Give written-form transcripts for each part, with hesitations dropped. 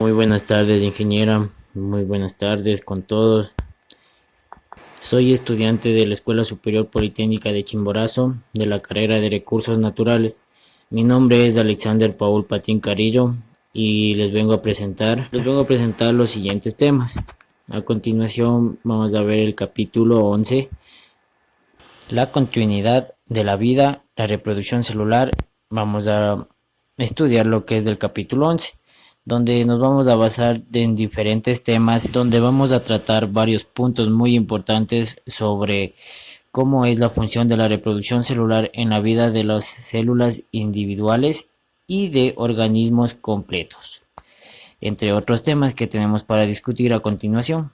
Muy buenas tardes, ingeniera. Muy buenas tardes con todos. Soy estudiante de la Escuela Superior Politécnica de Chimborazo, de la carrera de Recursos Naturales. Mi nombre es Alexander Paul Patín Carillo y les vengo a presentar los siguientes temas. A continuación vamos a ver el capítulo 11, la continuidad de la vida, la reproducción celular. Vamos a estudiar lo que es del capítulo 11, donde nos vamos a basar en diferentes temas, donde vamos a tratar varios puntos muy importantes sobre cómo es la función de la reproducción celular en la vida de las células individuales y de organismos completos, entre otros temas que tenemos para discutir a continuación.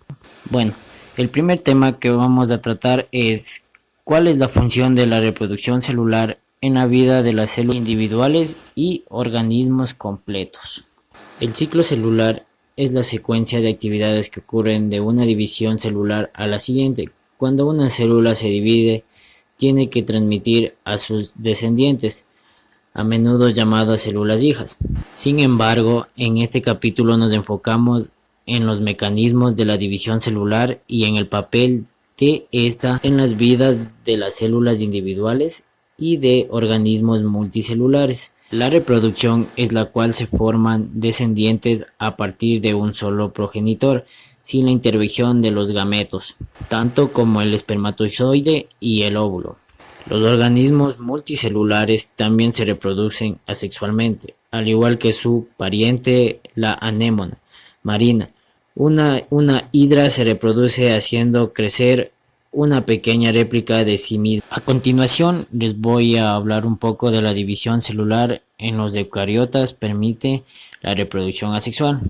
Bueno, el primer tema que vamos a tratar es cuál es la función de la reproducción celular en la vida de las células individuales y organismos completos. El ciclo celular es la secuencia de actividades que ocurren de una división celular a la siguiente. Cuando una célula se divide, tiene que transmitir a sus descendientes, a menudo llamadas células hijas. Sin embargo, en este capítulo nos enfocamos en los mecanismos de la división celular y en el papel de esta en las vidas de las células individuales y de organismos multicelulares. La reproducción es la cual se forman descendientes a partir de un solo progenitor, sin la intervención de los gametos, tanto como el espermatozoide y el óvulo. Los organismos multicelulares también se reproducen asexualmente, al igual que su pariente, la anémona marina. Una hidra se reproduce haciendo crecer una pequeña réplica de sí misma. A continuación les voy a hablar un poco de la división celular en los eucariotas. Permite la reproducción asexual.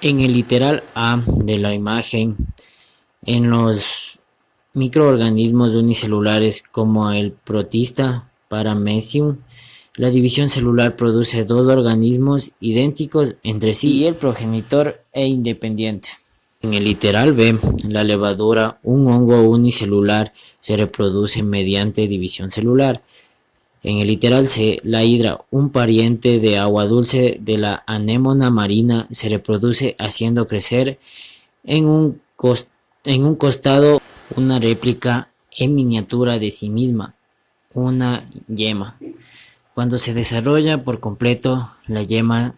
En el literal A de la imagen, en los microorganismos unicelulares como el protista Paramecium, la división celular produce dos organismos idénticos entre sí y el progenitor e independiente. En el literal B, la levadura, un hongo unicelular, se reproduce mediante división celular. En el literal C, la hidra, un pariente de agua dulce de la anémona marina, se reproduce haciendo crecer en un costado una réplica en miniatura de sí misma, una yema. Cuando se desarrolla por completo, la yema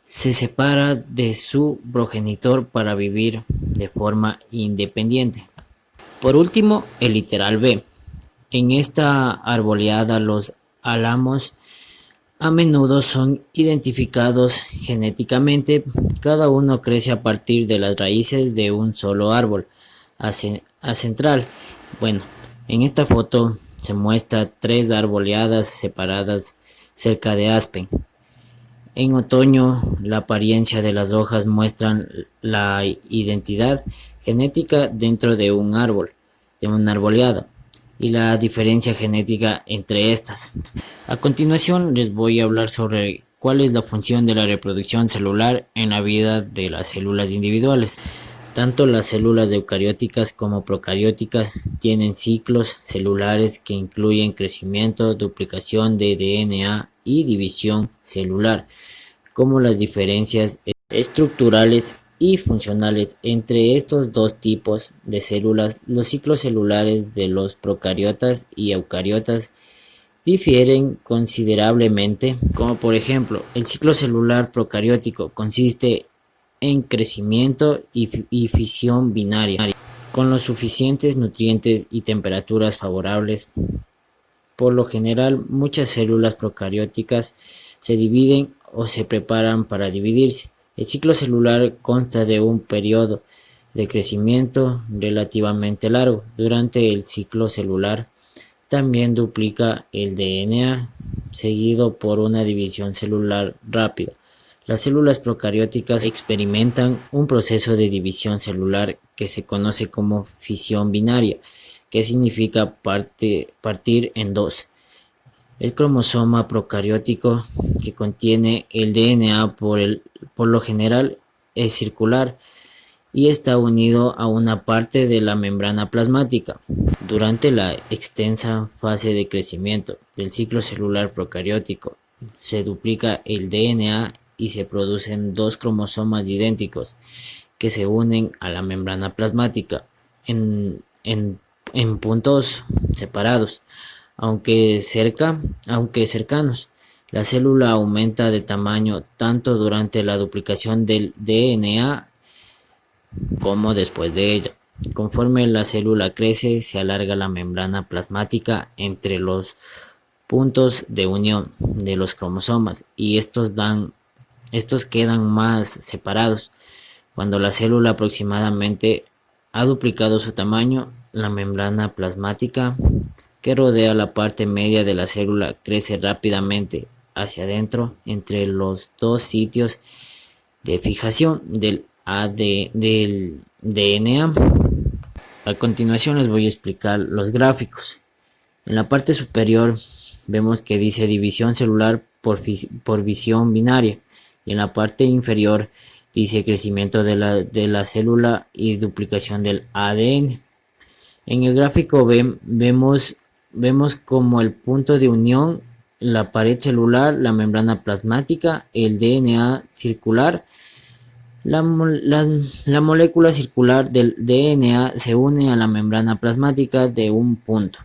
se separa de su progenitor para vivir de forma independiente. Por último, el literal B. En esta arboleada, los álamos a menudo son identificados genéticamente. Cada uno crece a partir de las raíces de un solo árbol central. Bueno, en esta foto se muestra tres arboleadas separadas cerca de aspen. En otoño, la apariencia de las hojas muestran la identidad genética dentro de un árbol, de una arboleada, y la diferencia genética entre estas. A continuación les voy a hablar sobre cuál es la función de la reproducción celular en la vida de las células individuales. Tanto las células eucarióticas como procarióticas tienen ciclos celulares que incluyen crecimiento, duplicación de DNA y división celular, como las diferencias estructurales y funcionales entre estos dos tipos de células. Los ciclos celulares de los procariotas y eucariotas difieren considerablemente, como por ejemplo, el ciclo celular procariótico consiste en crecimiento y fisión binaria, con los suficientes nutrientes y temperaturas favorables. Por lo general, muchas células procarióticas se dividen o se preparan para dividirse. El ciclo celular consta de un periodo de crecimiento relativamente largo. Durante el ciclo celular también duplica el DNA, seguido por una división celular rápida. Las células procarióticas experimentan un proceso de división celular que se conoce como fisión binaria, que significa partir en dos. El cromosoma procariótico, que contiene el DNA por lo general es circular y está unido a una parte de la membrana plasmática. Durante la extensa fase de crecimiento del ciclo celular procariótico, se duplica el DNA y se producen dos cromosomas idénticos que se unen a la membrana plasmática en puntos separados, aunque cercanos. La célula aumenta de tamaño tanto durante la duplicación del DNA como después de ella. Conforme la célula crece, se alarga la membrana plasmática entre los puntos de unión de los cromosomas y estos quedan más separados. Cuando la célula aproximadamente ha duplicado su tamaño, la membrana plasmática que rodea la parte media de la célula crece rápidamente hacia adentro entre los dos sitios de fijación del DNA. A continuación les voy a explicar los gráficos. En la parte superior vemos que dice división celular por visión binaria y en la parte inferior dice crecimiento de la célula y duplicación del ADN. En el gráfico vemos como el punto de unión, la pared celular, la membrana plasmática, el DNA circular. La molécula circular del DNA se une a la membrana plasmática de un punto.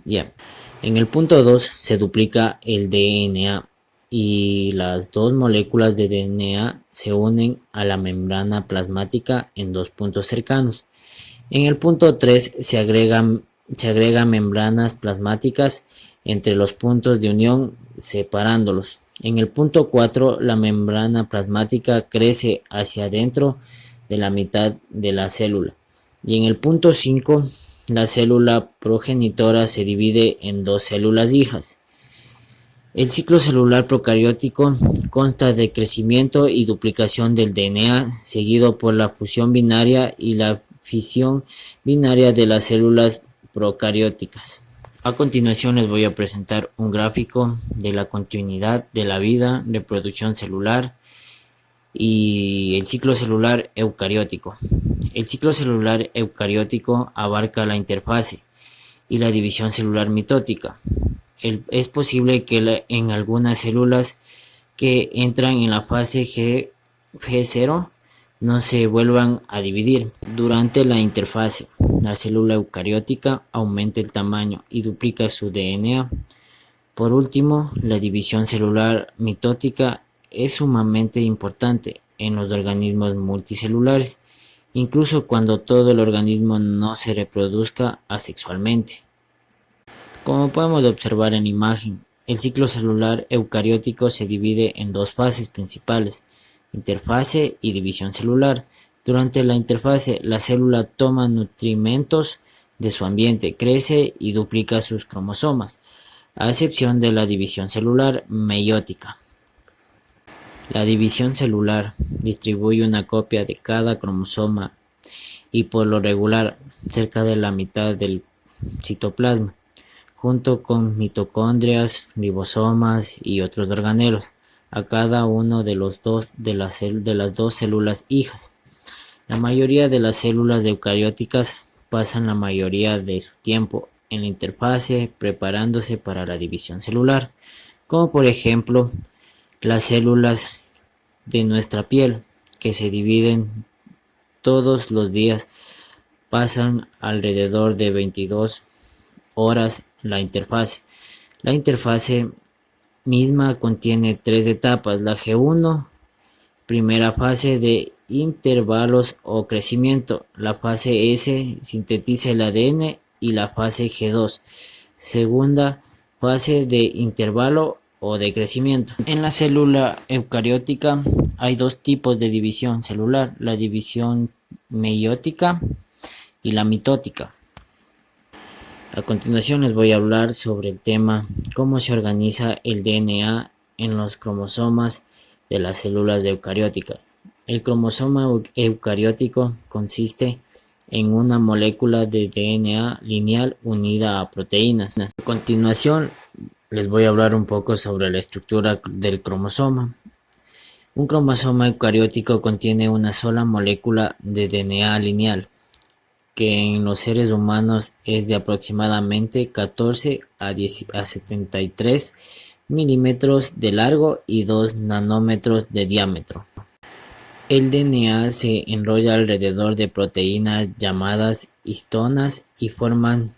En el punto 2 se duplica el DNA y las dos moléculas de DNA se unen a la membrana plasmática en dos puntos cercanos. En el punto 3 se agregan membranas plasmáticas entre los puntos de unión separándolos. En el punto 4 la membrana plasmática crece hacia adentro de la mitad de la célula. Y en el punto 5 la célula progenitora se divide en dos células hijas. El ciclo celular procariótico consta de crecimiento y duplicación del DNA, seguido por la fusión binaria y la fisión binaria de las células procarióticas. A continuación les voy a presentar un gráfico de la continuidad de la vida, reproducción celular y el ciclo celular eucariótico. El ciclo celular eucariótico abarca la interfase y la división celular mitótica. Es posible que en algunas células que entran en la fase G0 no se vuelvan a dividir. Durante la interfase, la célula eucariótica aumenta el tamaño y duplica su DNA. Por último, la división celular mitótica es sumamente importante en los organismos multicelulares, incluso cuando todo el organismo no se reproduzca asexualmente. Como podemos observar en la imagen, el ciclo celular eucariótico se divide en dos fases principales: interfase y división celular. Durante la interfase, la célula toma nutrimentos de su ambiente, crece y duplica sus cromosomas, a excepción de la división celular meiótica. La división celular distribuye una copia de cada cromosoma y por lo regular cerca de la mitad del citoplasma, junto con mitocondrias, ribosomas y otros organelos, a cada uno de las dos células hijas. La mayoría de las células eucarióticas pasan la mayoría de su tiempo en la interfase preparándose para la división celular, como por ejemplo las células de nuestra piel, que se dividen todos los días, pasan alrededor de 22 horas la interfase. La interfase misma contiene tres etapas: la G1, primera fase de intervalos o crecimiento; la fase S sintetiza el ADN; y la fase G2, segunda fase de intervalo o de crecimiento. En la célula eucariótica hay dos tipos de división celular: la división meiótica y la mitótica. A continuación les voy a hablar sobre el tema cómo se organiza el DNA en los cromosomas de las células eucarióticas. El cromosoma eucariótico consiste en una molécula de DNA lineal unida a proteínas. A continuación les voy a hablar un poco sobre la estructura del cromosoma. Un cromosoma eucariótico contiene una sola molécula de DNA lineal, que en los seres humanos es de aproximadamente 14 a 73 milímetros de largo y 2 nanómetros de diámetro. El DNA se enrolla alrededor de proteínas llamadas histonas y forman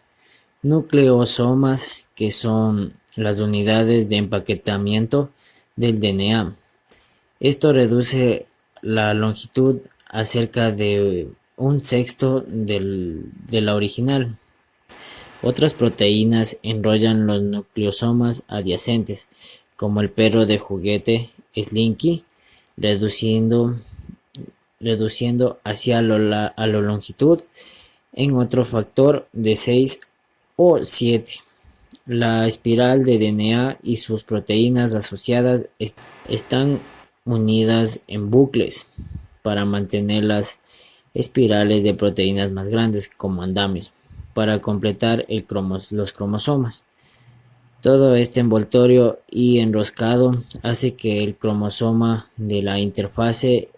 nucleosomas, que son las unidades de empaquetamiento del DNA. Esto reduce la longitud a cerca de un sexto de la original. Otras proteínas enrollan los nucleosomas adyacentes, como el perro de juguete Slinky, reduciendo, reduciendo hacia a la longitud en otro factor de 6 o 7. La espiral de DNA y sus proteínas asociadas están unidas en bucles para mantener las espirales de proteínas más grandes como andamios, para completar los cromosomas. Todo este envoltorio y enroscado hace que el cromosoma de la interfase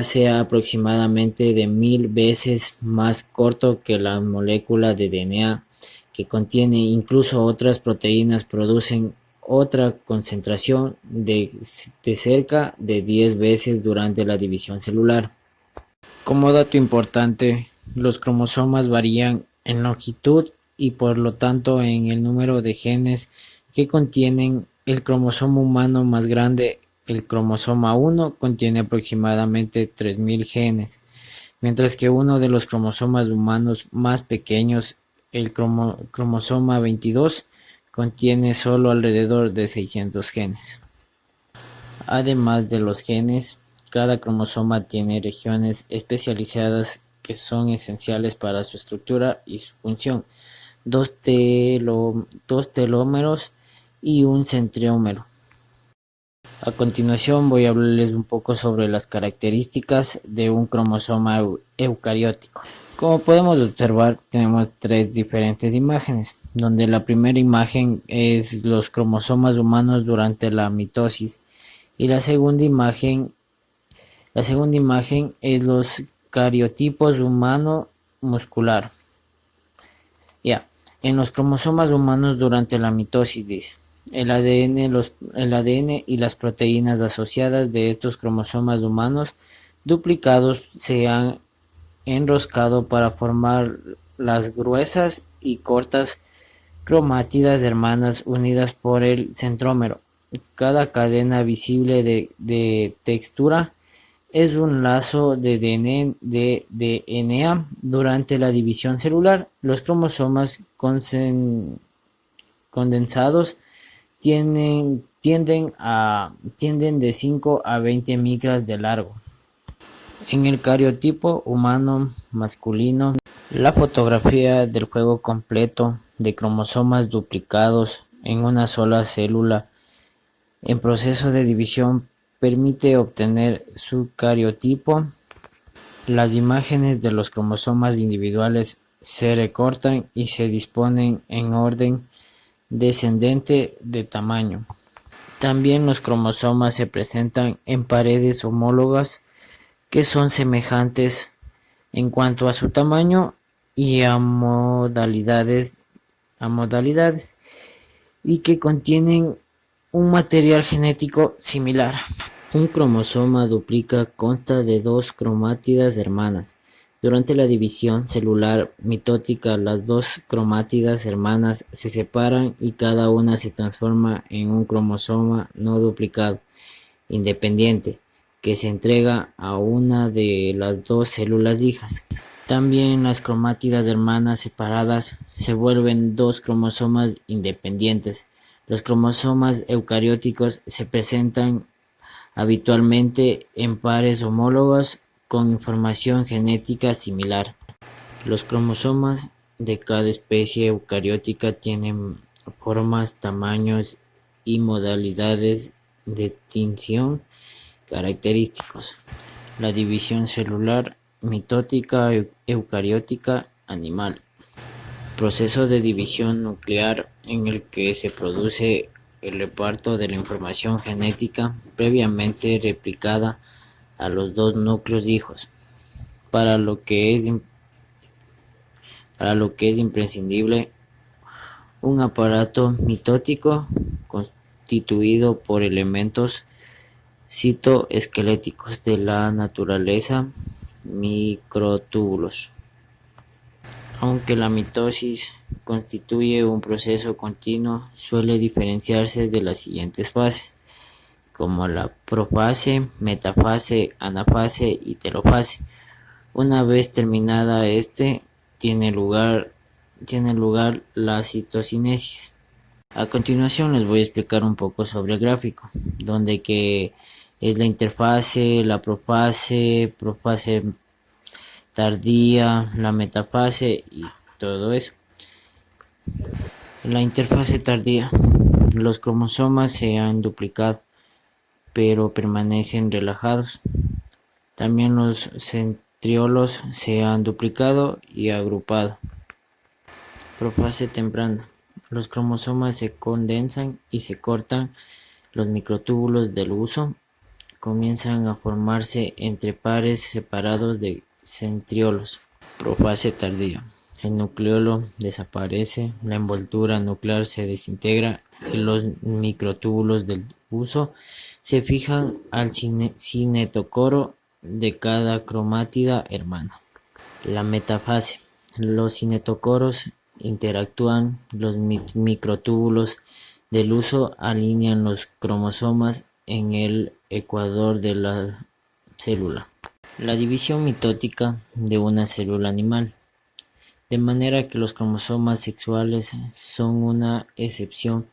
sea aproximadamente de 1000 veces más corto que la molécula de DNA que contiene. Incluso otras proteínas producen otra concentración de cerca de 10 veces durante la división celular. Como dato importante, los cromosomas varían en longitud y por lo tanto en el número de genes que contienen. El cromosoma humano más grande, el cromosoma 1, contiene aproximadamente 3000 genes, mientras que uno de los cromosomas humanos más pequeños, el cromosoma 22, contiene solo alrededor de 600 genes. Además de los genes, cada cromosoma tiene regiones especializadas que son esenciales para su estructura y su función: dos telómeros y un centrómero. A continuación voy a hablarles un poco sobre las características de un cromosoma eucariótico. Como podemos observar, tenemos tres diferentes imágenes, donde la primera imagen es los cromosomas humanos durante la mitosis y la segunda imagen es los cariotipos humano muscular. Ya, en los cromosomas humanos durante la mitosis, dice, el ADN y las proteínas asociadas de estos cromosomas humanos duplicados se han enroscado para formar las gruesas y cortas cromátidas hermanas unidas por el centrómero. Cada cadena visible de textura es un lazo de DNA. Durante la división celular, los cromosomas condensados tienden de 5 a 20 micras de largo. En el cariotipo humano masculino, la fotografía del juego completo de cromosomas duplicados en una sola célula en proceso de división permite obtener su cariotipo. Las imágenes de los cromosomas individuales se recortan y se disponen en orden descendente de tamaño. También los cromosomas se presentan en paredes homólogas que son semejantes en cuanto a su tamaño y a modalidades y que contienen un material genético similar. Un cromosoma duplica consta de dos cromátidas hermanas. Durante la división celular mitótica, las dos cromátidas hermanas se separan y cada una se transforma en un cromosoma no duplicado, independiente, que se entrega a una de las dos células hijas. También las cromátidas hermanas separadas se vuelven dos cromosomas independientes. Los cromosomas eucarióticos se presentan habitualmente en pares homólogos con información genética similar. Los cromosomas de cada especie eucariótica tienen formas, tamaños y modalidades de tinción característicos. La división celular mitótica eucariótica animal. Proceso de división nuclear en el que se produce el reparto de la información genética previamente replicada a los dos núcleos hijos, para lo que es imprescindible un aparato mitótico constituido por elementos citoesqueléticos de la naturaleza, microtúbulos. Aunque la mitosis constituye un proceso continuo, suele diferenciarse de las siguientes fases, como la profase, metafase, anafase y telofase. Una vez terminada tiene lugar la citocinesis. A continuación les voy a explicar un poco sobre el gráfico, donde que es la interfase, la profase, profase tardía, la metafase y todo eso. La interfase tardía. Los cromosomas se han duplicado, pero permanecen relajados. También los centriolos se han duplicado y agrupado. Profase temprana. Los cromosomas se condensan y se cortan. Los microtúbulos del huso comienzan a formarse entre pares separados de centriolos. Profase tardía. El nucleolo desaparece, la envoltura nuclear se desintegra y los microtúbulos del huso se fijan al cinetocoro de cada cromátida hermana. La metafase. Los cinetocoros interactúan, los microtúbulos del huso alinean los cromosomas en el ecuador de la célula. La división mitótica de una célula animal. De manera que los cromosomas sexuales son una excepción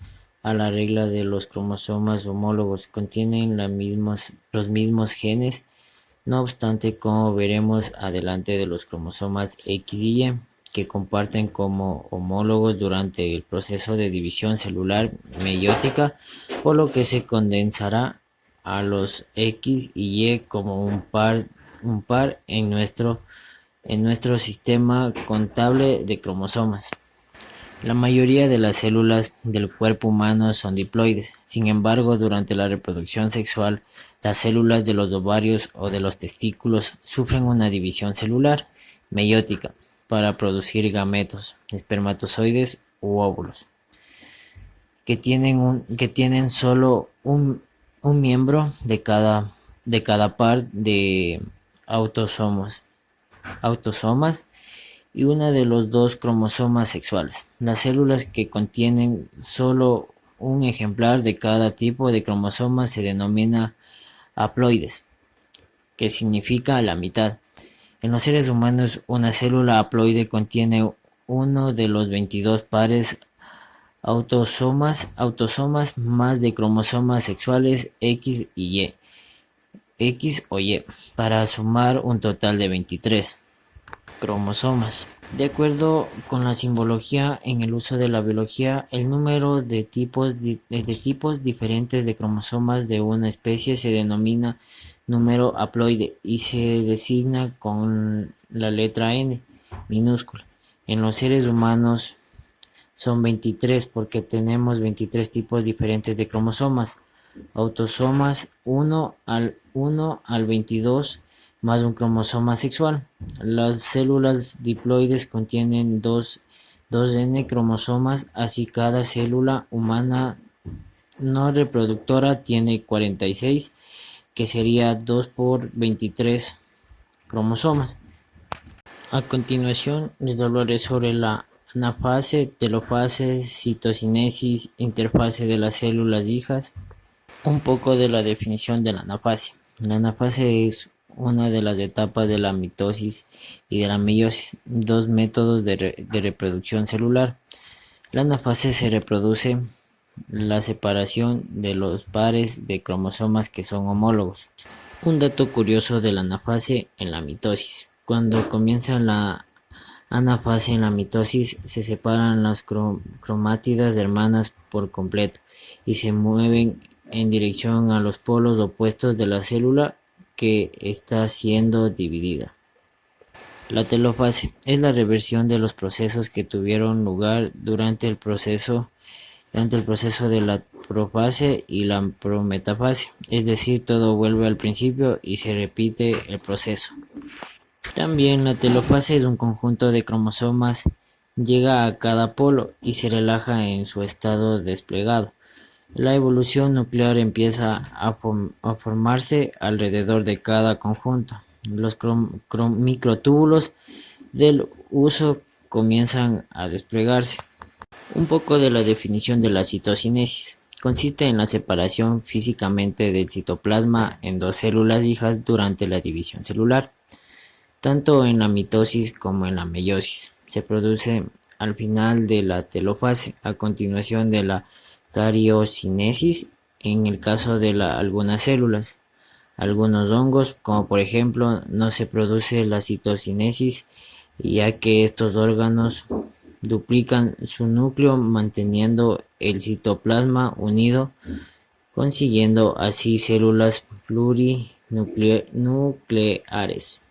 a la regla de los cromosomas homólogos, contienen los mismos genes. No obstante, como veremos adelante, de los cromosomas X y Y, que comparten como homólogos durante el proceso de división celular meiótica, por lo que se condensará a los X y Y como un par en nuestro sistema contable de cromosomas. La mayoría de las células del cuerpo humano son diploides. Sin embargo, durante la reproducción sexual, las células de los ovarios o de los testículos sufren una división celular meiótica para producir gametos, espermatozoides u óvulos, que tienen solo un miembro de cada par de autosomas y una de los dos cromosomas sexuales. Las células que contienen solo un ejemplar de cada tipo de cromosoma se denomina haploides, que significa la mitad. En los seres humanos, una célula haploide contiene uno de los 22 pares autosomas más de cromosomas sexuales X o Y, para sumar un total de 23 cromosomas. De acuerdo con la simbología en el uso de la biología, el número de tipos diferentes de cromosomas de una especie se denomina número haploide y se designa con la letra N minúscula. En los seres humanos son 23 porque tenemos 23 tipos diferentes de cromosomas. Autosomas 1 al 22 más un cromosoma sexual. Las células diploides contienen 2N cromosomas, así cada célula humana no reproductora tiene 46, que sería 2 por 23 cromosomas. A continuación les hablaré sobre la anafase, telofase, citocinesis, interfase de las células hijas. Un poco de la definición de la anafase. La anafase es una de las etapas de la mitosis y de la meiosis, dos métodos de reproducción celular. La anafase se reproduce la separación de los pares de cromosomas que son homólogos. Un dato curioso de la anafase en la mitosis. Cuando comienza la anafase en la mitosis, se separan las cromátidas hermanas por completo y se mueven en dirección a los polos opuestos de la célula que está siendo dividida. La telofase es la reversión de los procesos que tuvieron lugar durante el proceso de la profase y la prometafase, es decir, todo vuelve al principio y se repite el proceso. También la telofase es un conjunto de cromosomas llega a cada polo y se relaja en su estado desplegado. La evolución nuclear empieza a formarse alrededor de cada conjunto. Los microtúbulos del uso comienzan a desplegarse. Un poco de la definición de la citocinesis. Consiste en la separación físicamente del citoplasma en dos células hijas durante la división celular, tanto en la mitosis como en la meiosis. Se produce al final de la telofase, a continuación de la cariocinesis en el caso de algunas células. Algunos hongos, como por ejemplo, no se produce la citocinesis, ya que estos órganos duplican su núcleo manteniendo el citoplasma unido, consiguiendo así células plurinucleares.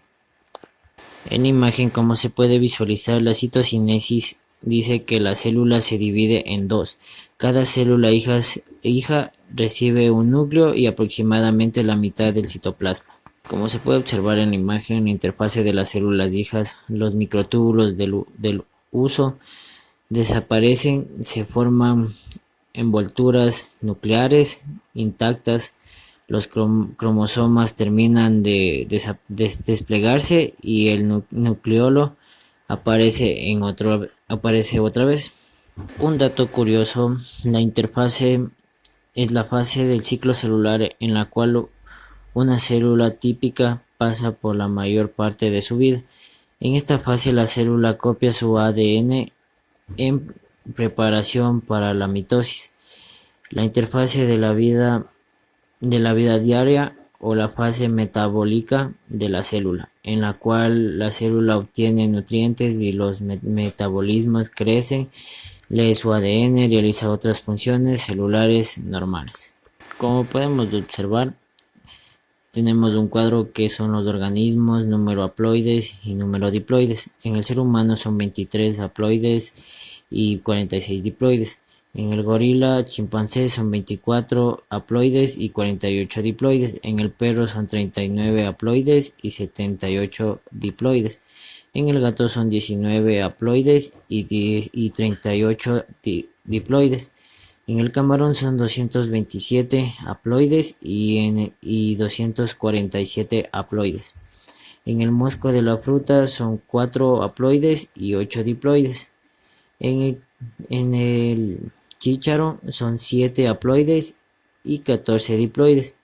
En la imagen, como se puede visualizar, la citocinesis dice que la célula se divide en dos. Cada célula hija recibe un núcleo y aproximadamente la mitad del citoplasma. Como se puede observar en la imagen, en la interfase de las células hijas, los microtúbulos del uso desaparecen, se forman envolturas nucleares intactas, los cromosomas terminan de desplegarse y el nucleolo aparece otra vez. Un dato curioso, la interfase es la fase del ciclo celular en la cual una célula típica pasa por la mayor parte de su vida. En esta fase la célula copia su ADN en preparación para la mitosis. La interfase de la vida diaria o la fase metabólica de la célula, en la cual la célula obtiene nutrientes y los metabolismos crecen, lee su ADN, realiza otras funciones celulares normales. Como podemos observar, tenemos un cuadro que son los organismos, número haploides y número diploides. En el ser humano son 23 haploides y 46 diploides. En el gorila chimpancé son 24 haploides y 48 diploides. En el perro son 39 haploides y 78 diploides. En el gato son 19 haploides y 38 diploides. En el camarón son 227 haploides y 247 haploides. En el mosco de la fruta son 4 haploides y 8 diploides. En el chícharo son 7 haploides y 14 diploides.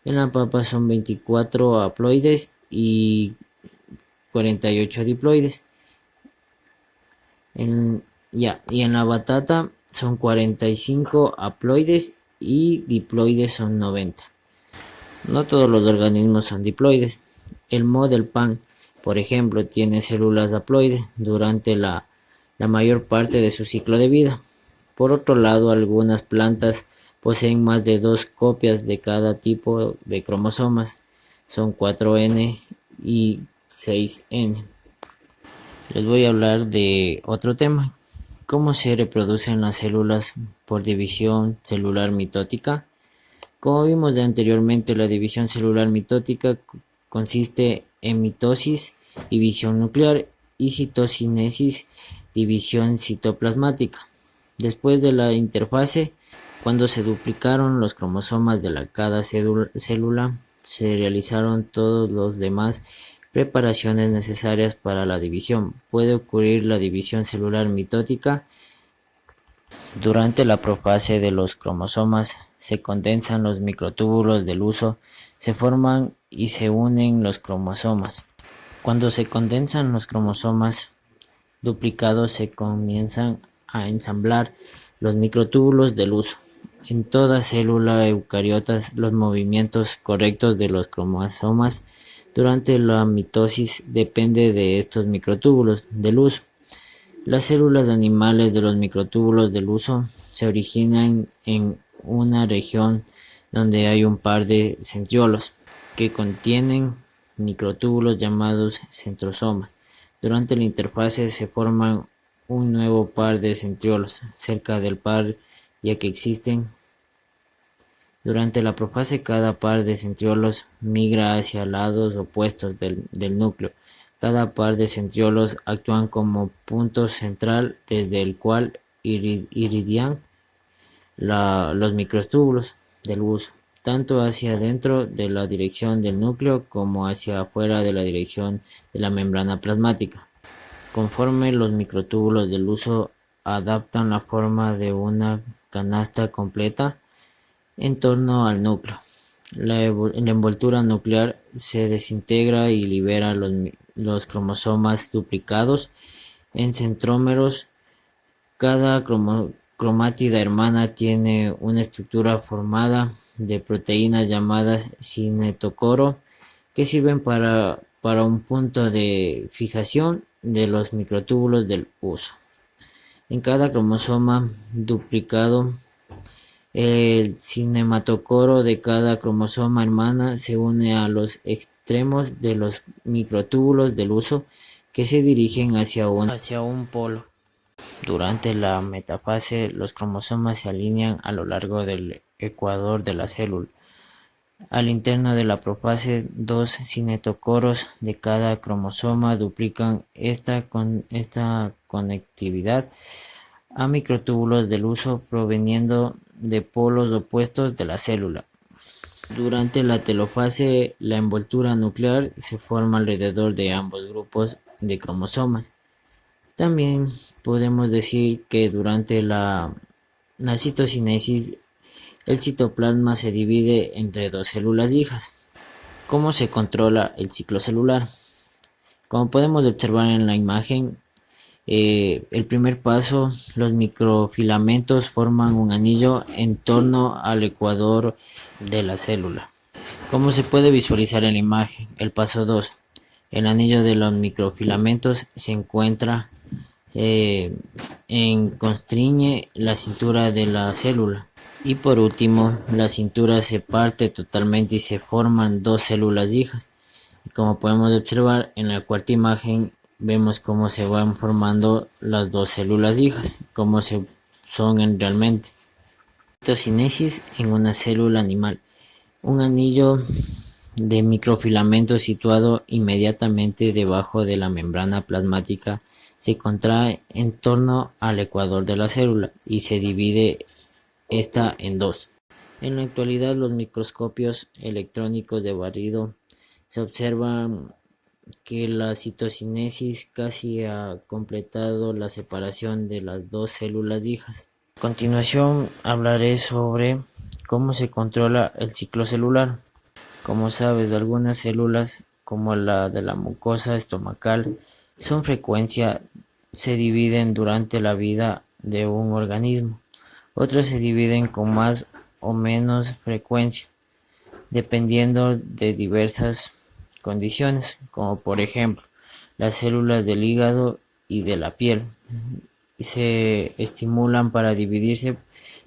En la papa son 24 haploides y 48 diploides. Y en la batata son 45 haploides y diploides son 90. No todos los organismos son diploides. El moho del pan, por ejemplo, tiene células haploides durante la mayor parte de su ciclo de vida. Por otro lado, algunas plantas poseen más de 2 copias de cada tipo de cromosomas. Son 4N y 6N. Les voy a hablar de otro tema. ¿Cómo se reproducen las células por división celular mitótica? Como vimos anteriormente, la división celular mitótica consiste en mitosis, división nuclear, y citocinesis, división citoplasmática. Después de la interfase, cuando se duplicaron los cromosomas de cada célula, se realizaron todos los demás preparaciones necesarias para la división. Puede ocurrir la división celular mitótica durante la profase de los cromosomas. Se condensan los microtúbulos del uso, se forman y se unen los cromosomas. Cuando se condensan los cromosomas duplicados, se comienzan a ensamblar los microtúbulos del uso. En toda célula eucariotas, los movimientos correctos de los cromosomas durante la mitosis depende de estos microtúbulos del uso. Las células animales de los microtúbulos del uso se originan en una región donde hay un par de centriolos que contienen microtúbulos llamados centrosomas. Durante la interfase se forman un nuevo par de centriolos cerca del par ya que existen. Durante la profase, cada par de centriolos migra hacia lados opuestos del núcleo, Cada par de centriolos actúan como punto central desde el cual irradian los microtúbulos de luz, tanto hacia dentro de la dirección del núcleo como hacia afuera de la dirección de la membrana plasmática. Conforme los microtúbulos del uso adaptan la forma de una canasta completa en torno al núcleo. La envoltura nuclear se desintegra y libera los cromosomas duplicados en centrómeros. Cada cromátida hermana tiene una estructura formada de proteínas llamadas cinetocoro que sirven para un punto de fijación de los microtúbulos del uso. En cada cromosoma duplicado, el cinematocoro de cada cromosoma hermana se une a los extremos de los microtúbulos del uso que se dirigen hacia un polo. Durante la metafase, los cromosomas se alinean a lo largo del ecuador de la célula. Al interno de la profase, dos cinetocoros de cada cromosoma duplican esta conectividad a microtúbulos del uso proveniendo de polos opuestos de la célula. Durante la telofase, la envoltura nuclear se forma alrededor de ambos grupos de cromosomas. También podemos decir que durante la citocinesis, el citoplasma se divide entre dos células hijas. ¿Cómo se controla el ciclo celular? Como podemos observar en la imagen, el primer paso, los microfilamentos forman un anillo en torno al ecuador de la célula. Como se puede visualizar en la imagen, el paso 2, el anillo de los microfilamentos se encuentra constriñe la cintura de la célula. Y por último, la cintura se parte totalmente y se forman dos células hijas. Y como podemos observar en la cuarta imagen, vemos cómo se van formando las dos células hijas, cómo son realmente. Citocinesis en una célula animal. Un anillo de microfilamentos situado inmediatamente debajo de la membrana plasmática se contrae en torno al ecuador de la célula y se divide esta en dos. En la actualidad, los microscopios electrónicos de barrido se observan que la citocinesis casi ha completado la separación de las dos células hijas. A continuación hablaré sobre cómo se controla el ciclo celular. Como sabes, algunas células, como la de la mucosa estomacal, se dividen durante la vida de un organismo. Otras se dividen con más o menos frecuencia, dependiendo de diversas condiciones, como por ejemplo las células del hígado y de la piel. Se estimulan para dividirse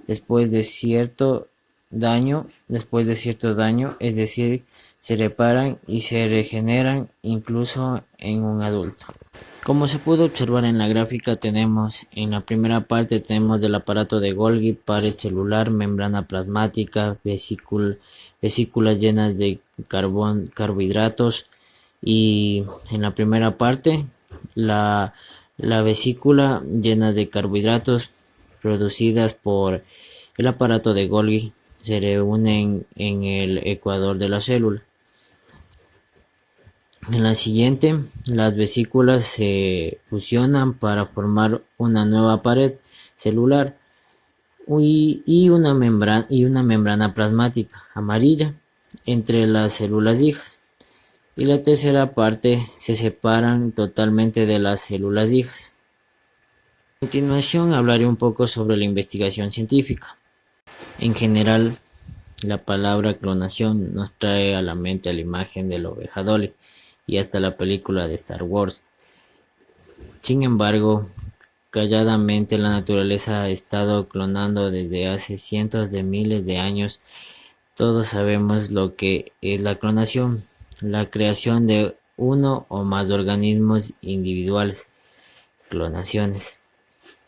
después de cierto daño, es decir, se reparan y se regeneran incluso en un adulto. Como se pudo observar en la gráfica, tenemos en la primera parte del aparato de Golgi, pared celular, membrana plasmática, vesículas llenas de carbohidratos, y en la primera parte la vesícula llena de carbohidratos producidas por el aparato de Golgi se reúnen en el ecuador de la célula. En la siguiente, las vesículas se fusionan para formar una nueva pared celular y una membrana plasmática amarilla entre las células hijas. Y la tercera parte se separan totalmente de las células hijas. A continuación hablaré un poco sobre la investigación científica. En general, la palabra clonación nos trae a la mente la imagen del oveja Dolly y hasta la película de Star Wars. Sin embargo, calladamente la naturaleza ha estado clonando desde hace cientos de miles de años. Todos sabemos lo que es la clonación, la creación de uno o más organismos individuales, clonaciones,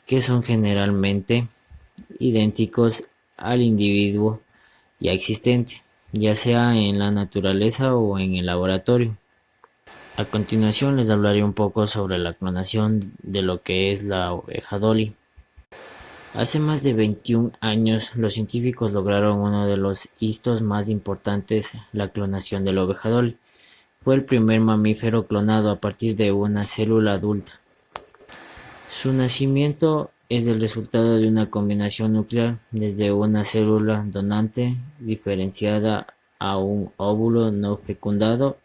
que son generalmente idénticos al individuo ya existente, ya sea en la naturaleza o en el laboratorio. A continuación les hablaré un poco sobre la clonación de lo que es la oveja Dolly. Hace más de 21 años, los científicos lograron uno de los hitos más importantes, la clonación de la oveja Dolly. Fue el primer mamífero clonado a partir de una célula adulta. Su nacimiento es el resultado de una combinación nuclear desde una célula donante diferenciada a un óvulo no fecundado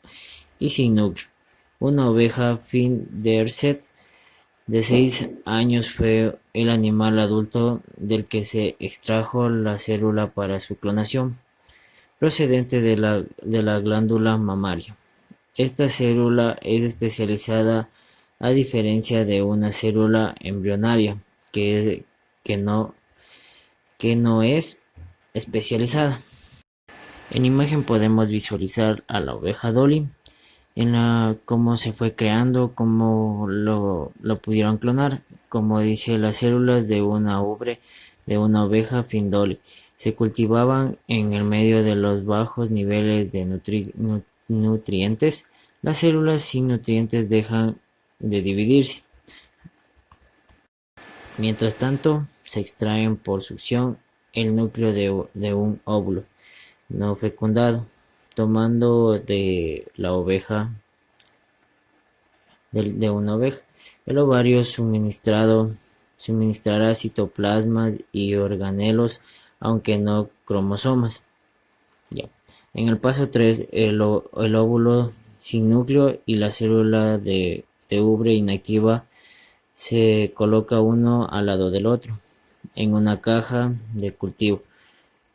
y sin núcleo. Una oveja Finderset de 6 años fue el animal adulto del que se extrajo la célula para su clonación, procedente de la glándula mamaria. Esta célula es especializada a diferencia de una célula embrionaria que, que no, que no es especializada. En imagen podemos visualizar a la oveja Dolly, cómo se fue creando, cómo lo pudieron clonar. Como dice, las células de una ubre de una oveja Dolly se cultivaban en el medio de los bajos niveles de nutrientes. Las células sin nutrientes dejan de dividirse. Mientras tanto, se extraen por succión el núcleo de un óvulo no fecundado, tomando de la oveja de una oveja. El ovario suministrará citoplasmas y organelos, aunque no cromosomas. Ya. En el paso 3, el óvulo sin núcleo y la célula de ubre inactiva se coloca uno al lado del otro en una caja de cultivo.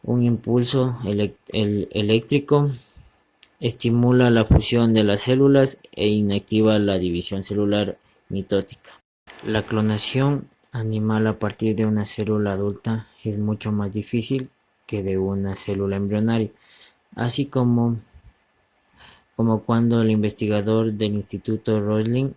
Un impulso eléctrico estimula la fusión de las células e inactiva la división celular mitótica. La clonación animal a partir de una célula adulta es mucho más difícil que de una célula embrionaria, así como cuando el investigador del Instituto Roslin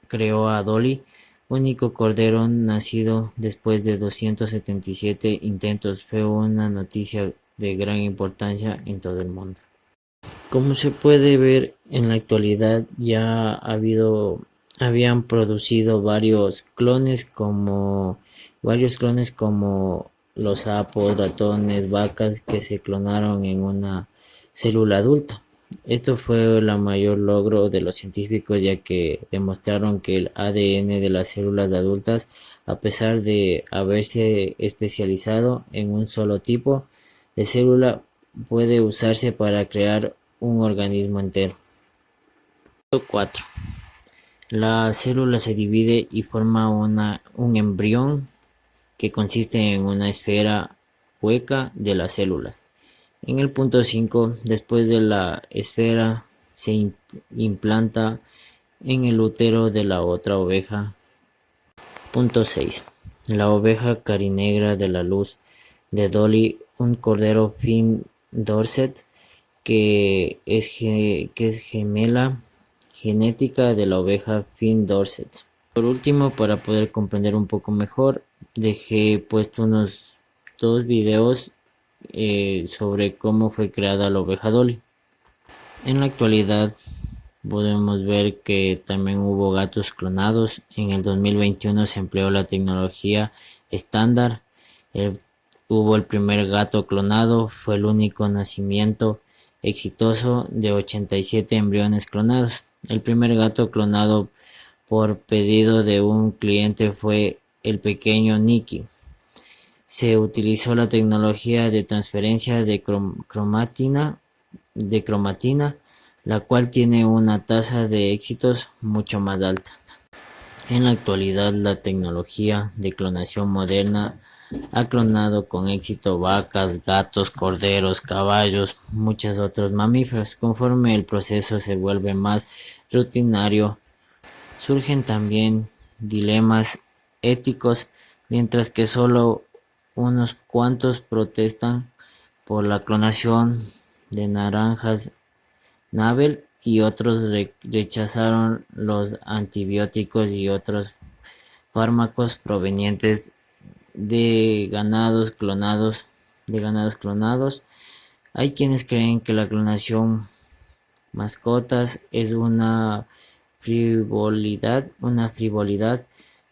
creó a Dolly, único cordero nacido después de 277 intentos. Fue una noticia de gran importancia en todo el mundo. Como se puede ver, en la actualidad ya habían producido varios clones como los sapos, ratones, vacas que se clonaron en una célula adulta. Esto fue el mayor logro de los científicos, ya que demostraron que el ADN de las células adultas, a pesar de haberse especializado en un solo tipo de célula, puede usarse para crear un organismo entero. 4. La célula se divide y forma un embrión que consiste en una esfera hueca de las células. En el punto 5, después de la esfera, se implanta en el útero de la otra oveja. Punto 6. La oveja carinegra de la luz de Dolly, un cordero Finn Dorset, que es gemela genética de la oveja Finn Dorset. Por último, para poder comprender un poco mejor, dejé puesto unos 2 videos sobre cómo fue creada la oveja Dolly. En la actualidad podemos ver que también hubo gatos clonados. En el 2021 se empleó la tecnología estándar. Hubo el primer gato clonado, fue el único nacimiento exitoso de 87 embriones clonados. El primer gato clonado por pedido de un cliente fue el pequeño Nicky. Se utilizó la tecnología de transferencia de cromatina, la cual tiene una tasa de éxitos mucho más alta. En la actualidad, la tecnología de clonación moderna ha clonado con éxito vacas, gatos, corderos, caballos, muchos otros mamíferos. Conforme el proceso se vuelve más rutinario, surgen también dilemas éticos, mientras que solo unos cuantos protestan por la clonación de naranjas Nabel y otros rechazaron los antibióticos y otros fármacos provenientes de ganados clonados. Hay quienes creen que la clonación mascotas es una frivolidad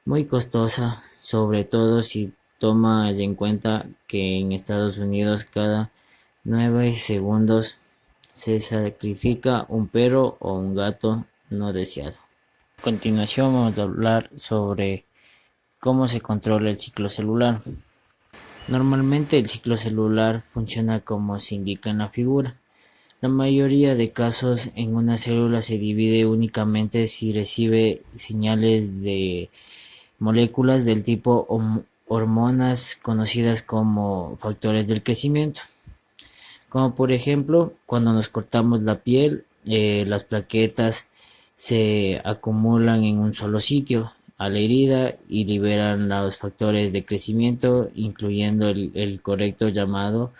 muy costosa, sobre todo si tomas en cuenta que en Estados Unidos cada 9 segundos se sacrifica un perro o un gato no deseado. A continuación vamos a hablar sobre cómo se controla el ciclo celular. Normalmente el ciclo celular funciona como se indica en la figura. La mayoría de casos en una célula se divide únicamente si recibe señales de moléculas del tipo hormonas conocidas como factores del crecimiento. Como por ejemplo, cuando nos cortamos la piel, las plaquetas se acumulan en un solo sitio a la herida y liberan los factores de crecimiento, incluyendo el correcto llamado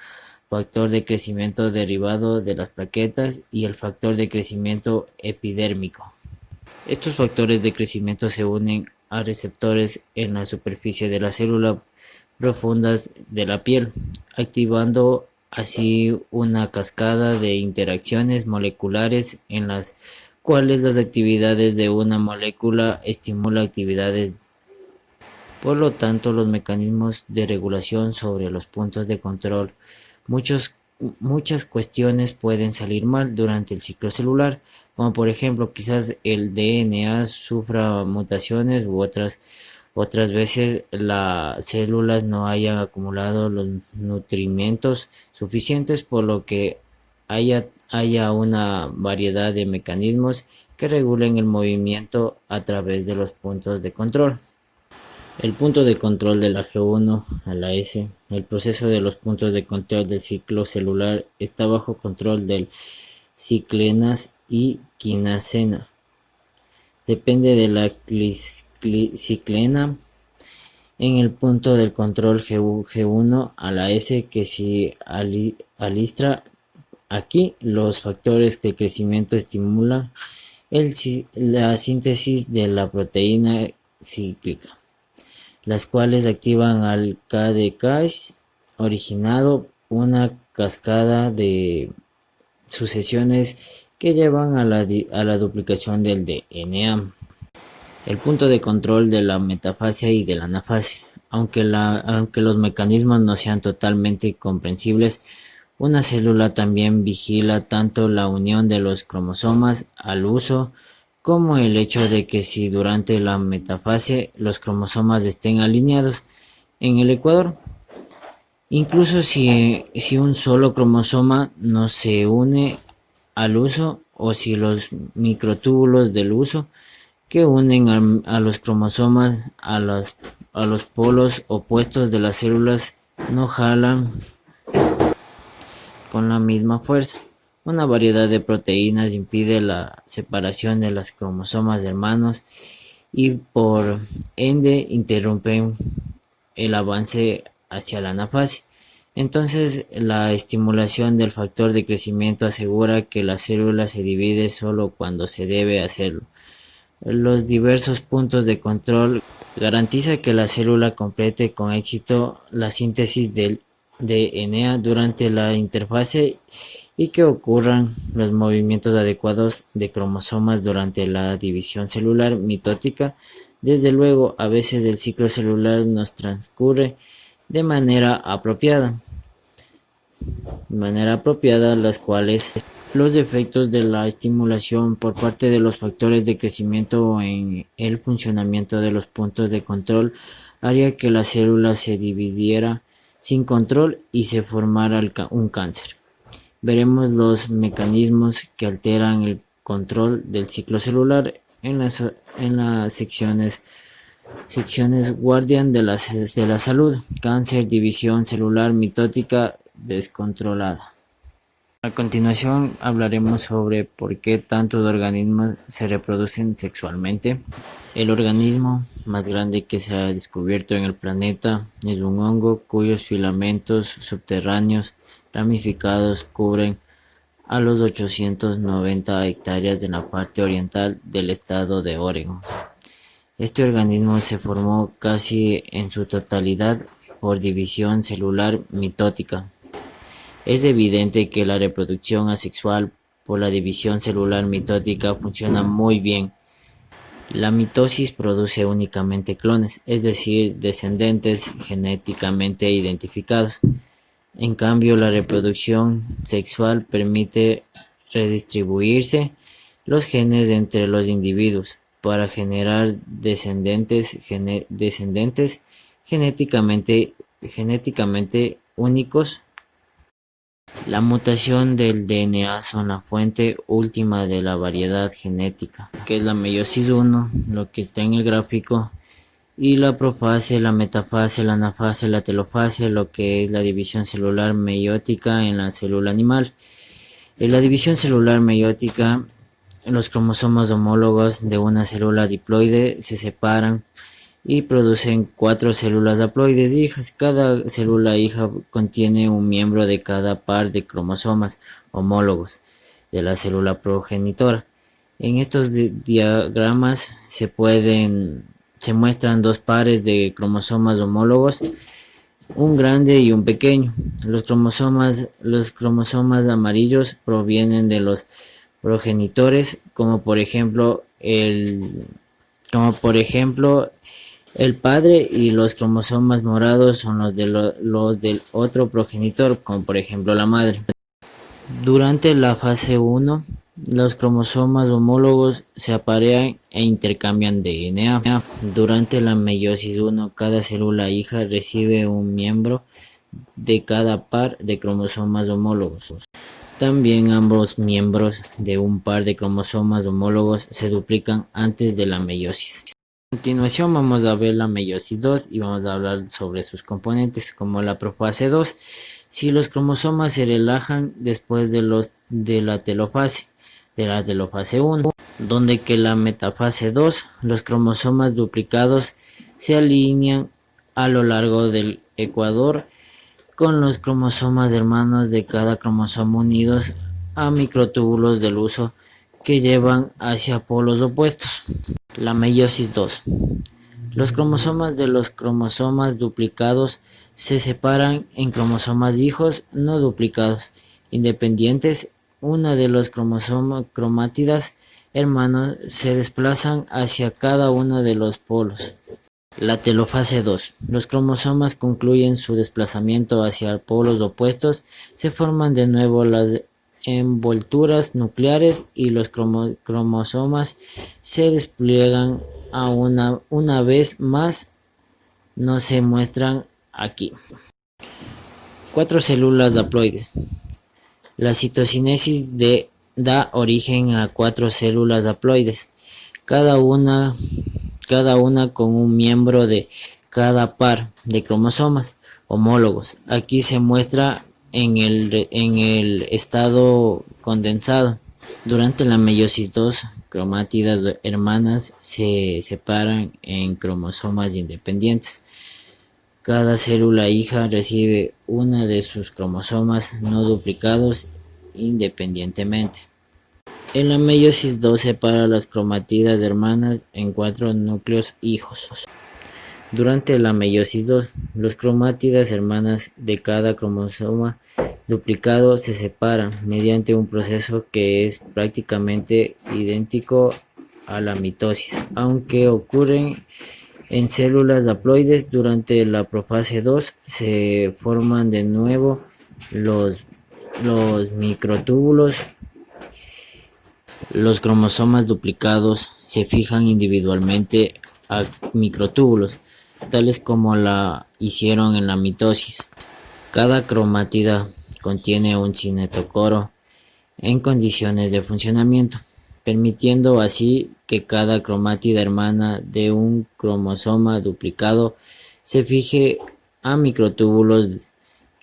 factor de crecimiento derivado de las plaquetas y el factor de crecimiento epidérmico. Estos factores de crecimiento se unen a receptores en la superficie de la célula profundas de la piel, activando así una cascada de interacciones moleculares en las cuales las actividades de una molécula estimulan actividades. Por lo tanto, los mecanismos de regulación sobre los puntos de control. Muchos, muchas cuestiones pueden salir mal durante el ciclo celular, como por ejemplo quizás el DNA sufra mutaciones u otras veces las células no hayan acumulado los nutrimentos suficientes, por lo que haya una variedad de mecanismos que regulen el movimiento a través de los puntos de control. El punto de control de la G1 a la S. El proceso de los puntos de control del ciclo celular está bajo control del ciclenas y quinasena. Depende de la ciclena en el punto del control G1 a la S que se alistra aquí. Los factores de crecimiento estimulan la síntesis de la proteína cíclica, las cuales activan al KDKase, originando una cascada de sucesiones que llevan a la duplicación del DNA. El punto de control de la metafasia y de la anafasia. Aunque los mecanismos no sean totalmente comprensibles, una célula también vigila tanto la unión de los cromosomas al uso como el hecho de que si durante la metafase los cromosomas estén alineados en el ecuador. Incluso si un solo cromosoma no se une al uso o si los microtúbulos del uso que unen a los cromosomas a los polos opuestos de las células no jalan con la misma fuerza. Una variedad de proteínas impide la separación de los cromosomas hermanos y por ende interrumpen el avance hacia la anafasia. Entonces, la estimulación del factor de crecimiento asegura que la célula se divide solo cuando se debe hacerlo. Los diversos puntos de control garantiza que la célula complete con éxito la síntesis del DNA durante la interfase y que ocurran los movimientos adecuados de cromosomas durante la división celular mitótica. Desde luego, a veces el ciclo celular nos transcurre de manera apropiada, las cuales los efectos de la estimulación por parte de los factores de crecimiento en el funcionamiento de los puntos de control haría que la célula se dividiera sin control y se formara un cáncer. Veremos los mecanismos que alteran el control del ciclo celular en las secciones guardián de la salud: cáncer, división celular mitótica descontrolada. A continuación hablaremos sobre por qué tantos organismos se reproducen sexualmente. El organismo más grande que se ha descubierto en el planeta es un hongo cuyos filamentos subterráneos ramificados cubren a los 890 hectáreas de la parte oriental del estado de Oregón. Este organismo se formó casi en su totalidad por división celular mitótica. Es evidente que la reproducción asexual por la división celular mitótica funciona muy bien. La mitosis produce únicamente clones, es decir, descendientes genéticamente identificados. En cambio, la reproducción sexual permite redistribuirse los genes entre los individuos para generar descendientes genéticamente únicos. La mutación del DNA son la fuente última de la variedad genética, que es la meiosis 1, lo que está en el gráfico, y la profase, la metafase, la anafase, la telofase, lo que es la división celular meiótica en la célula animal. En la división celular meiótica, los cromosomas homólogos de una célula diploide se separan y producen 4 células haploides hijas. Cada célula hija contiene un miembro de cada par de cromosomas homólogos de la célula progenitora. En estos diagramas se muestran dos pares de cromosomas homólogos, un grande y un pequeño. Los cromosomas amarillos provienen de los progenitores, como por ejemplo el padre, y los cromosomas morados son los del otro progenitor, como por ejemplo la madre. Durante la fase 1, los cromosomas homólogos se aparean e intercambian DNA. Durante la meiosis 1, cada célula hija recibe un miembro de cada par de cromosomas homólogos. También ambos miembros de un par de cromosomas homólogos se duplican antes de la meiosis. A continuación vamos a ver la meiosis 2 y vamos a hablar sobre sus componentes, como la profase 2. Si los cromosomas se relajan después de la telofase 1, donde que la metafase 2, los cromosomas duplicados se alinean a lo largo del ecuador con los cromosomas hermanos de cada cromosoma unidos a microtúbulos del uso que llevan hacia polos opuestos. La meiosis 2. Los cromosomas de los cromosomas duplicados se separan en cromosomas hijos no duplicados, independientes. Una de los cromátidas hermanos se desplazan hacia cada uno de los polos. La telofase 2. Los cromosomas concluyen su desplazamiento hacia polos opuestos, se forman de nuevo las envolturas nucleares y los cromosomas se despliegan una vez más. No se muestran aquí. 4 células haploides. La citocinesis da origen a 4 células haploides, cada una con un miembro de cada par de cromosomas homólogos. Aquí se muestra en el estado condensado. Durante la meiosis 2, cromátidas hermanas se separan en cromosomas independientes. Cada célula hija recibe una de sus cromosomas no duplicados independientemente. En la meiosis 2 separa las cromátidas hermanas en 4 núcleos hijos. Durante la meiosis 2, las cromátidas hermanas de cada cromosoma duplicado se separan mediante un proceso que es prácticamente idéntico a la mitosis, aunque ocurre en células haploides. Durante la profase 2 se forman de nuevo los microtúbulos. Los cromosomas duplicados se fijan individualmente a microtúbulos, tales como la hicieron en la mitosis. Cada cromátida contiene un cinetocoro en condiciones de funcionamiento, permitiendo así que cada cromátida hermana de un cromosoma duplicado se fije a microtúbulos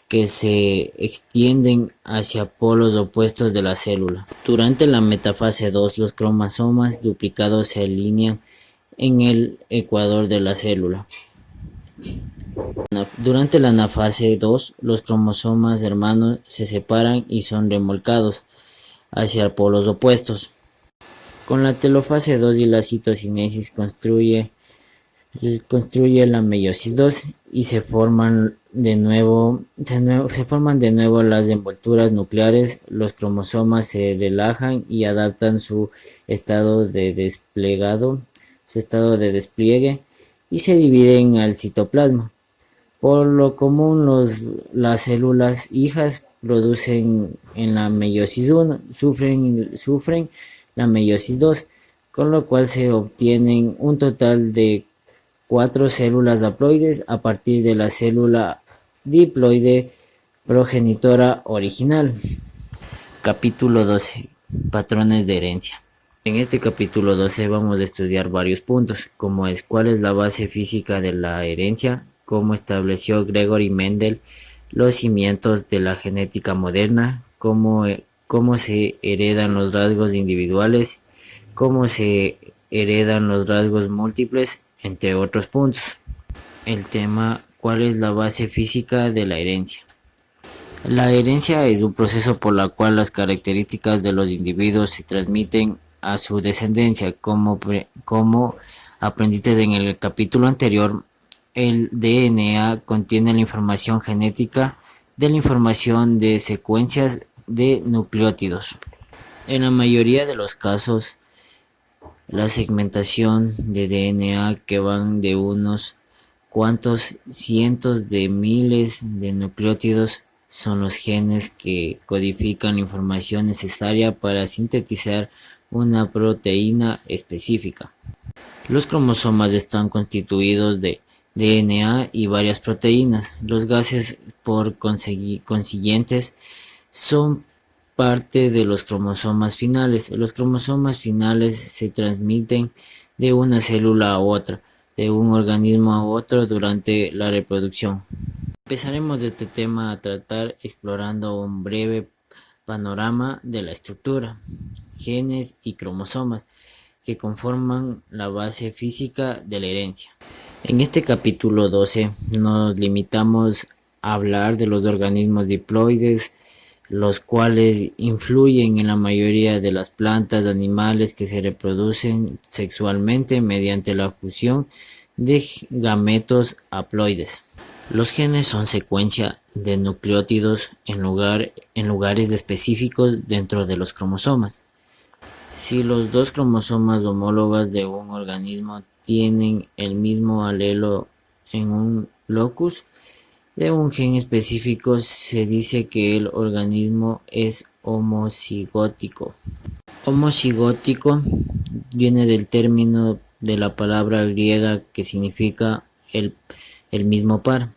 que se extienden hacia polos opuestos de la célula. Durante la metafase 2, los cromosomas duplicados se alinean en el ecuador de la célula. Durante la anafase 2, los cromosomas hermanos se separan y son remolcados hacia polos opuestos. Con la telofase 2 y la citocinesis construye la meiosis 2 y se forman se forman de nuevo las envolturas nucleares, los cromosomas se relajan y adaptan su estado de desplegado, su estado de despliegue y se dividen al citoplasma. Por lo común, las células hijas producen en la meiosis 1, sufren la meiosis 2, con lo cual se obtienen un total de 4 células haploides a partir de la célula diploide progenitora original. Capítulo 12. Patrones de herencia. En este capítulo 12 vamos a estudiar varios puntos, como es cuál es la base física de la herencia, cómo estableció Gregory Mendel los cimientos de la genética moderna, cómo se heredan los rasgos individuales, cómo se heredan los rasgos múltiples, entre otros puntos. El tema, ¿cuál es la base física de la herencia? La herencia es un proceso por el cual las características de los individuos se transmiten a su descendencia. Como aprendiste en el capítulo anterior, el DNA contiene la información genética de la información de secuencias de nucleótidos. En la mayoría de los casos, la segmentación de DNA que van de unos cuantos cientos de miles de nucleótidos son los genes que codifican la información necesaria para sintetizar una proteína específica. Los cromosomas están constituidos de DNA y varias proteínas. Los gases, por consiguientes, son parte de los cromosomas finales. Los cromosomas finales se transmiten de una célula a otra, de un organismo a otro durante la reproducción. Empezaremos este tema a tratar explorando un breve panorama de la estructura, genes y cromosomas que conforman la base física de la herencia. En este capítulo 12 nos limitamos a hablar de los organismos diploides, los cuales influyen en la mayoría de las plantas animales que se reproducen sexualmente mediante la fusión de gametos haploides. Los genes son secuencia de nucleótidos en lugares específicos dentro de los cromosomas. Si los dos cromosomas homólogos de un organismo tienen el mismo alelo en un locus de un gen específico, se dice que el organismo es homocigótico. Homocigótico viene del término de la palabra griega que significa el mismo par.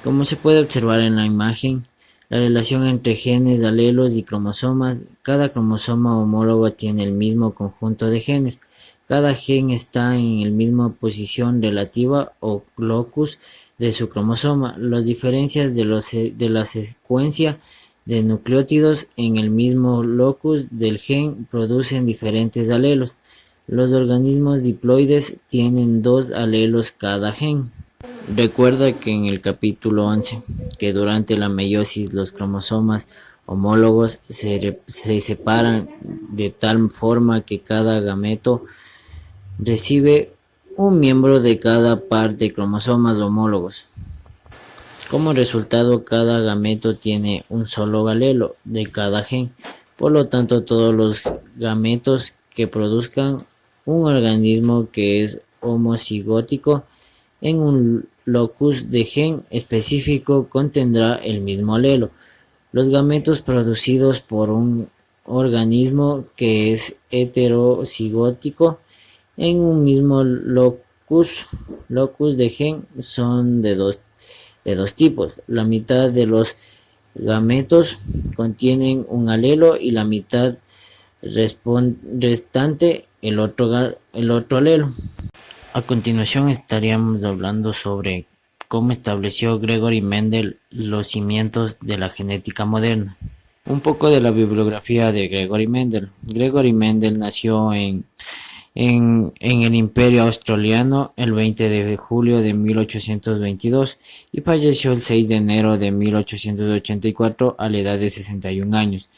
Como se puede observar en la imagen, la relación entre genes, alelos y cromosomas, cada cromosoma homólogo tiene el mismo conjunto de genes. Cada gen está en la misma posición relativa o locus de su cromosoma. Las diferencias de la secuencia de nucleótidos en el mismo locus del gen producen diferentes alelos. Los organismos diploides tienen 2 alelos cada gen. Recuerda que en el capítulo 11, que durante la meiosis los cromosomas homólogos se separan de tal forma que cada gameto recibe un miembro de cada par de cromosomas homólogos. Como resultado, cada gameto tiene un solo alelo de cada gen. Por lo tanto, todos los gametos que produzcan un organismo que es homocigótico en un locus de gen específico contendrá el mismo alelo. Los gametos producidos por un organismo que es heterocigótico en un mismo locus de gen son de dos tipos. La mitad de los gametos contienen un alelo y la mitad restante el otro alelo. A continuación estaríamos hablando sobre cómo estableció Gregory Mendel los cimientos de la genética moderna. Un poco de la bibliografía de Gregory Mendel. Gregory Mendel nació en el Imperio Australiano el 20 de julio de 1822 y falleció el 6 de enero de 1884 a la edad de 61 años.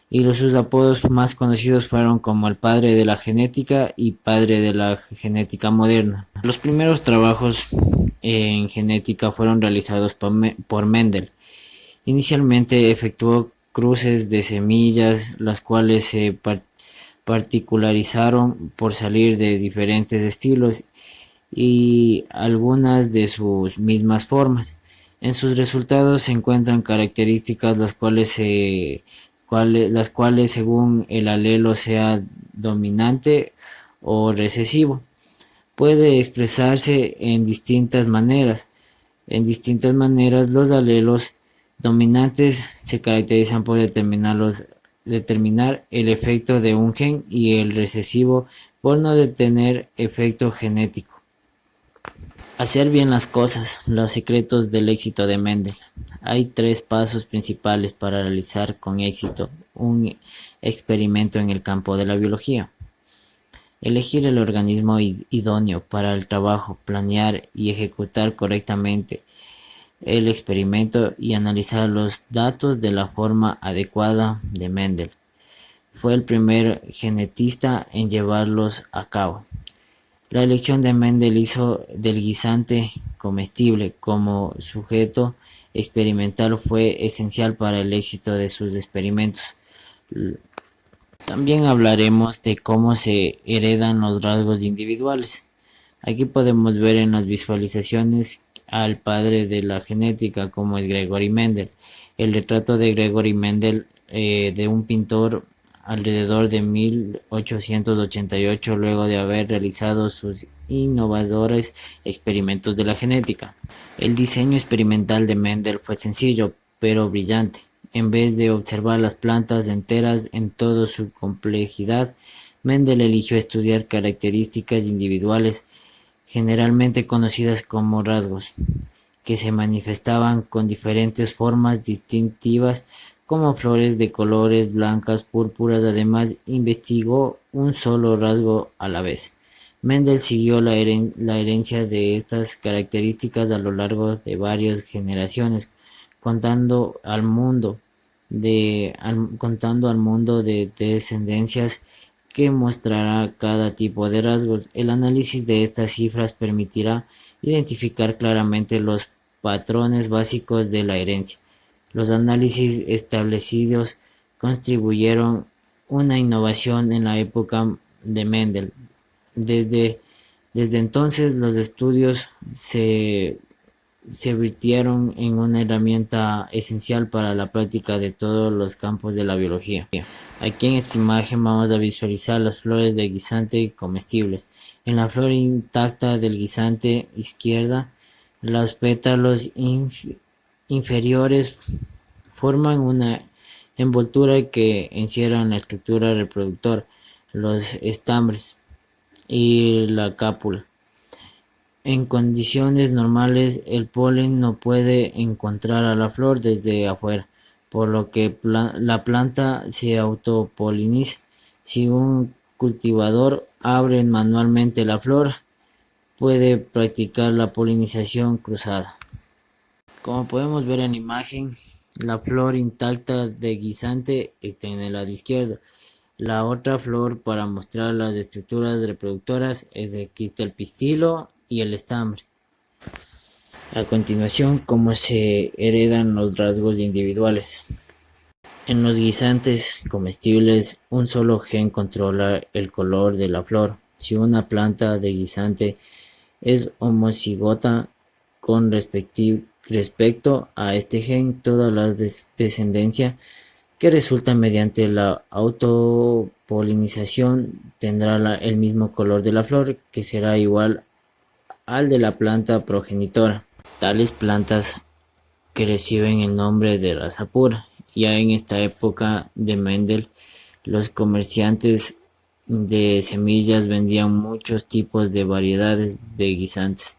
Y sus apodos más conocidos fueron como el padre de la genética y padre de la genética moderna. Los primeros trabajos en genética fueron realizados por Mendel. Inicialmente efectuó cruces de semillas, las cuales se particularizaron por salir de diferentes estilos y algunas de sus mismas formas. En sus resultados se encuentran características las cuales según el alelo sea dominante o recesivo, puede expresarse en distintas maneras. En distintas maneras, los alelos dominantes se caracterizan por determinar el efecto de un gen y el recesivo por no tener efecto genético. Hacer bien las cosas, los secretos del éxito de Mendel. Hay tres pasos principales para realizar con éxito un experimento en el campo de la biología. Elegir el organismo idóneo para el trabajo, planear y ejecutar correctamente el experimento y analizar los datos de la forma adecuada de Mendel. Fue el primer genetista en llevarlos a cabo. La elección de Mendel hizo del guisante comestible como sujeto experimental fue esencial para el éxito de sus experimentos. También hablaremos de cómo se heredan los rasgos individuales. Aquí podemos ver en las visualizaciones al padre de la genética como es Gregory Mendel. El retrato de Gregory Mendel de un pintor alrededor de 1888 luego de haber realizado sus innovadores experimentos de la genética. El diseño experimental de Mendel fue sencillo pero brillante. En vez de observar las plantas enteras en toda su complejidad, Mendel eligió estudiar características individuales, generalmente conocidas como rasgos, que se manifestaban con diferentes formas distintivas como flores de colores blancas, púrpuras. Además, investigó un solo rasgo a la vez. Mendel siguió la herencia de estas características a lo largo de varias generaciones, contando al mundo de descendencias que mostrará cada tipo de rasgos. El análisis de estas cifras permitirá identificar claramente los patrones básicos de la herencia. Los análisis establecidos contribuyeron una innovación en la época de Mendel. Desde entonces, los estudios se virtieron en una herramienta esencial para la práctica de todos los campos de la biología. Aquí en esta imagen vamos a visualizar las flores de guisante comestibles. En la flor intacta del guisante izquierda, los pétalos inferiores forman una envoltura que encierra la estructura reproductora, los estambres y la cápsula. En condiciones normales, el polen no puede encontrar a la flor desde afuera, por lo que la planta se autopoliniza. Si un cultivador abre manualmente la flor, puede practicar la polinización cruzada. Como podemos ver en la imagen, la flor intacta de guisante está en el lado izquierdo. La otra flor para mostrar las estructuras reproductoras es de aquí está el pistilo y el estambre. A continuación, cómo se heredan los rasgos individuales. En los guisantes comestibles, un solo gen controla el color de la flor. Si una planta de guisante es homocigota con respecto a este gen, toda la descendencia que resulta mediante la autopolinización tendrá el mismo color de la flor, que será igual al de la planta progenitora. Tales plantas que reciben el nombre de raza pura. Ya en esta época de Mendel, los comerciantes de semillas vendían muchos tipos de variedades de guisantes.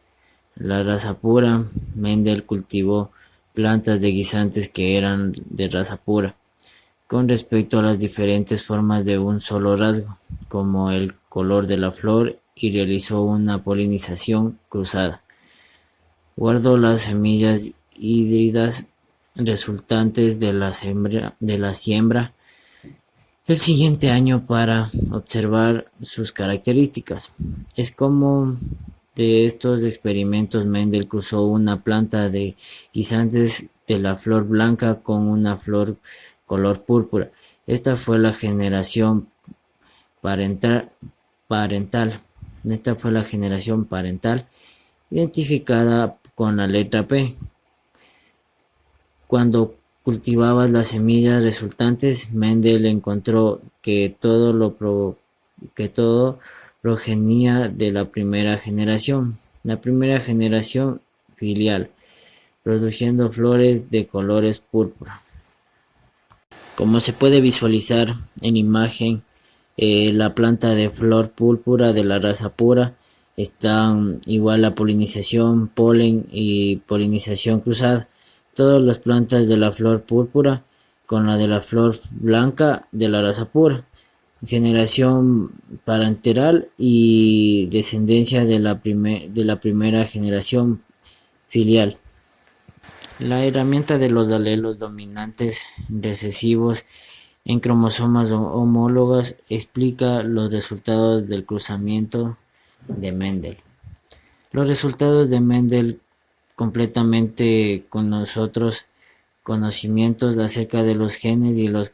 La raza pura, Mendel cultivó plantas de guisantes que eran de raza pura, con respecto a las diferentes formas de un solo rasgo, como el color de la flor, y realizó una polinización cruzada. Guardó las semillas híbridas resultantes de la siembra el siguiente año para observar sus características. Es como de estos experimentos, Mendel cruzó una planta de guisantes de la flor blanca con una flor color púrpura. Esta fue la generación parental, parental. Esta fue la generación parental identificada con la letra P. Cuando cultivaba las semillas resultantes, Mendel encontró que todo provenía de la primera generación filial, produciendo flores de colores púrpura. Como se puede visualizar en imagen, la planta de flor púrpura de la raza pura están igual a polinización, polen y polinización cruzada. Todas las plantas de la flor púrpura con la de la flor blanca de la raza pura. Generación parental y descendencia de la primera generación filial. La herramienta de los alelos dominantes recesivos en cromosomas homólogos explica los resultados del cruzamiento de Mendel. Los resultados de Mendel completamente con nosotros conocimientos acerca de los genes y los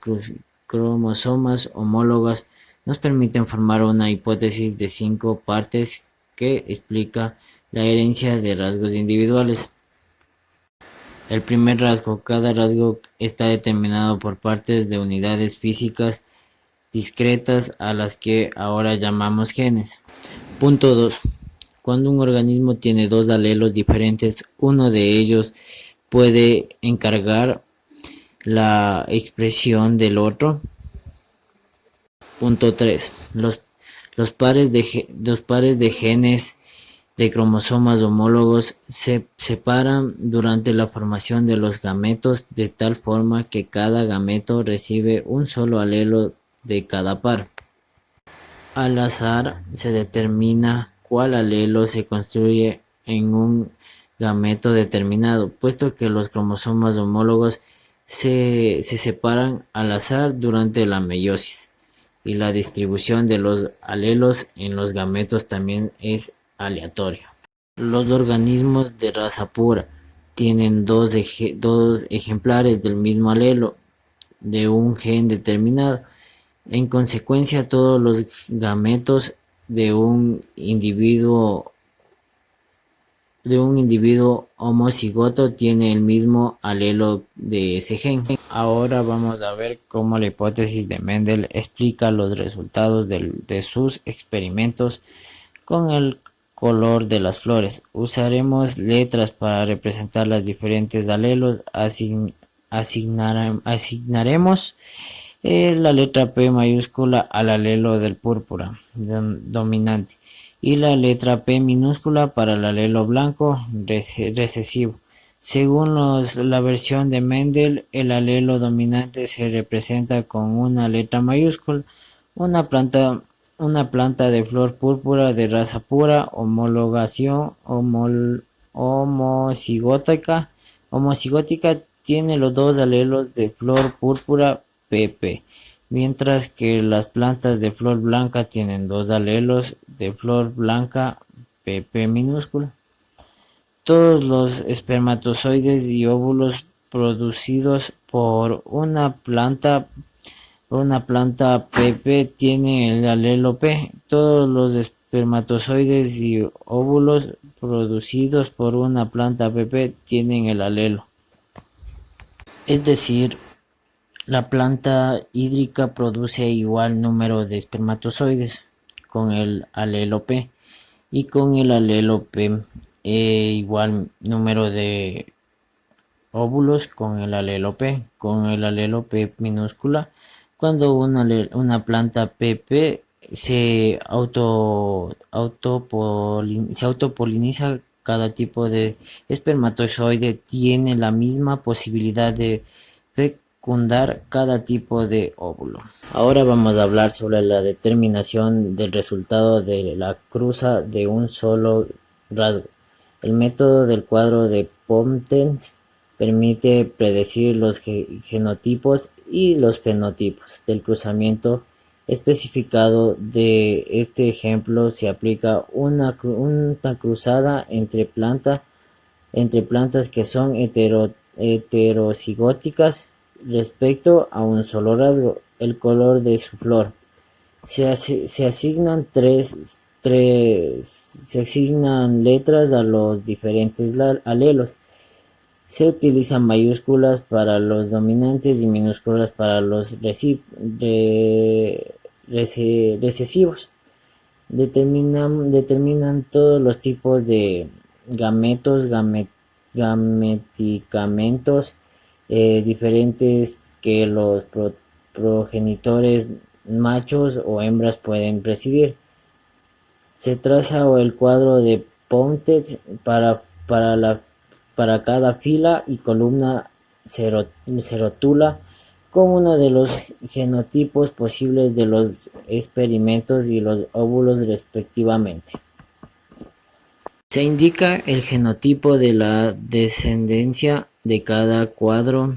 cromosomas homólogos nos permiten formar una hipótesis de 5 partes que explica la herencia de rasgos individuales. El primer rasgo. Cada rasgo está determinado por partes de unidades físicas discretas a las que ahora llamamos genes. Punto 2. Cuando un organismo tiene dos alelos diferentes, uno de ellos puede encargar la expresión del otro. Punto 3. Los pares de genes de cromosomas homólogos se separan durante la formación de los gametos de tal forma que cada gameto recibe un solo alelo de cada par. Al azar se determina cuál alelo se construye en un gameto determinado, puesto que los cromosomas homólogos se separan al azar durante la meiosis, y la distribución de los alelos en los gametos también es aleatoria. Los organismos de raza pura tienen dos ejemplares del mismo alelo de un gen determinado. En consecuencia, todos los gametos de un individuo homocigoto tienen el mismo alelo de ese gen. Ahora vamos a ver cómo la hipótesis de Mendel explica los resultados de sus experimentos con el color de las flores. Usaremos letras para representar los diferentes alelos. Asignaremos la letra P mayúscula al alelo del púrpura dominante y la letra P minúscula para el alelo blanco recesivo. Según la versión de Mendel, el alelo dominante se representa con una letra mayúscula. Una planta de flor púrpura de raza pura, homologación homocigótica tiene los dos alelos de flor púrpura pp, mientras que las plantas de flor blanca tienen dos alelos de flor blanca pp minúscula. Todos los espermatozoides y óvulos producidos por una planta pp tienen el alelo P. Todos los espermatozoides y óvulos producidos por una planta pp tienen el alelo. Es decir, la planta hídrica produce igual número de espermatozoides con el alelo P y con el alelo P igual número de óvulos con el alelo P minúscula. Cuando una planta pp se autopoliniza, cada tipo de espermatozoide tiene la misma posibilidad de fecundar cada tipo de óvulo. Ahora vamos a hablar sobre la determinación del resultado de la cruza de un solo rasgo. El método del cuadro de Pontens permite predecir los genotipos y los fenotipos del cruzamiento especificado de este ejemplo se aplica una cruzada entre plantas que son heterocigóticas respecto a un solo rasgo, el color de su flor. Se asignan se asignan letras a los diferentes alelos. Se utilizan mayúsculas para los dominantes y minúsculas para los recesivos. Determinan todos los tipos de gameticamentos diferentes que los progenitores machos o hembras pueden presidir. Se traza el cuadro de Punnett para cada fila y columna se rotula con uno de los genotipos posibles de los experimentos y los óvulos respectivamente. Se indica el genotipo de la descendencia de cada cuadro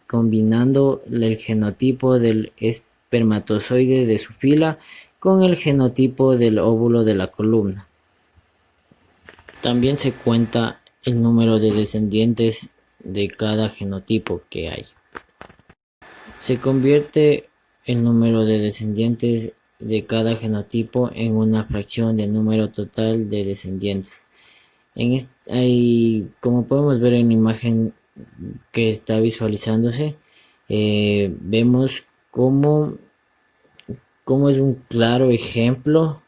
combinando el genotipo del espermatozoide de su fila con el genotipo del óvulo de la columna. También se cuenta el número de descendientes de cada genotipo que hay. Se convierte el número de descendientes de cada genotipo en una fracción del número total de descendientes. Como podemos ver en la imagen que está visualizándose, vemos cómo es un claro ejemplo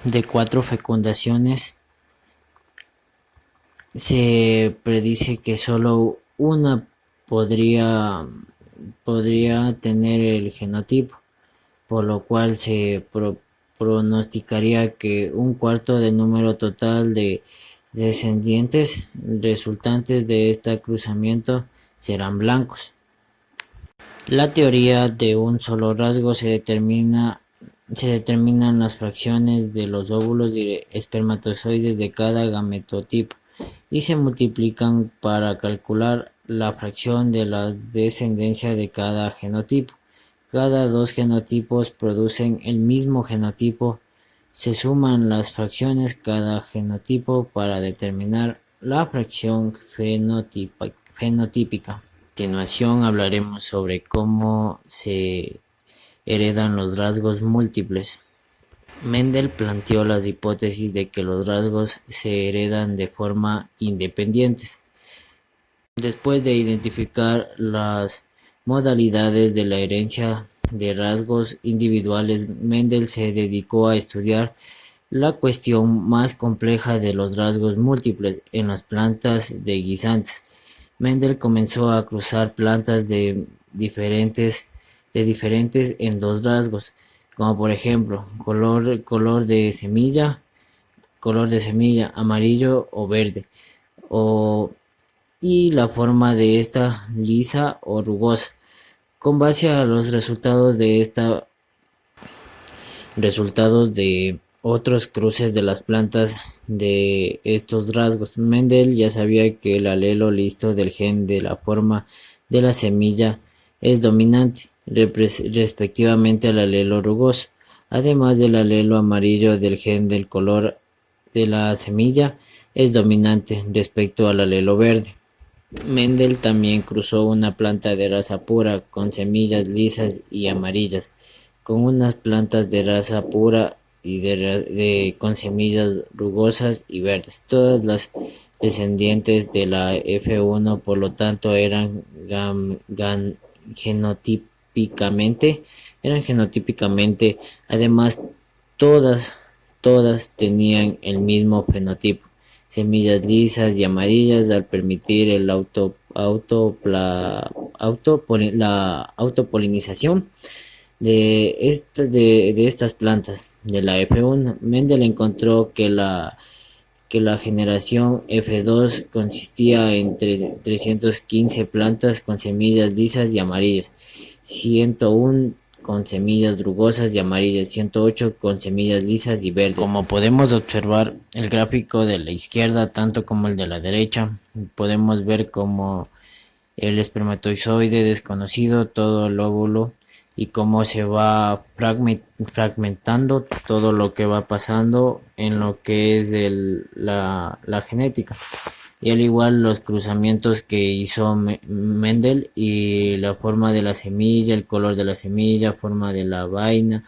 de 4 fecundaciones. Se predice que solo una podría tener el genotipo, por lo cual se pronosticaría que un cuarto del número total de descendientes resultantes de este cruzamiento serán blancos. La teoría de un solo rasgo se determinan las fracciones de los óvulos y espermatozoides de cada gametotipo y se multiplican para calcular la fracción de la descendencia de cada genotipo. Cada 2 genotipos producen el mismo genotipo. Se suman las fracciones cada genotipo para determinar la fracción fenotípica. A continuación hablaremos sobre cómo se heredan los rasgos múltiples. Mendel planteó las hipótesis de que los rasgos se heredan de forma independientes. Después de identificar las modalidades de la herencia de rasgos individuales, Mendel se dedicó a estudiar la cuestión más compleja de los rasgos múltiples en las plantas de guisantes. Mendel comenzó a cruzar plantas de diferentes en 2 rasgos, como por ejemplo color de semilla, amarillo o verde, y la forma de esta lisa o rugosa. Con base a los resultados de otros cruces de las plantas de estos rasgos, Mendel ya sabía que el alelo listo del gen de la forma de la semilla es dominante respectivamente al alelo rugoso, además del alelo amarillo del gen del color de la semilla es dominante respecto al alelo verde. Mendel también cruzó una planta de raza pura con semillas lisas y amarillas con unas plantas de raza pura y con semillas rugosas y verdes. Todas las descendientes de la F1 por lo tanto eran genotípicamente, además todas tenían el mismo fenotipo, semillas lisas y amarillas, al permitir la autopolinización de estas plantas de la F1. Mendel encontró que la generación F2 consistía en 315 plantas con semillas lisas y amarillas, 101 con semillas rugosas y amarillas, 108 con semillas lisas y verdes. Como podemos observar el gráfico de la izquierda tanto como el de la derecha, podemos ver cómo el espermatozoide desconocido, todo el óvulo y cómo se va fragmentando todo lo que va pasando en lo que es la genética. Y al igual los cruzamientos que hizo Mendel y la forma de la semilla, el color de la semilla, forma de la vaina,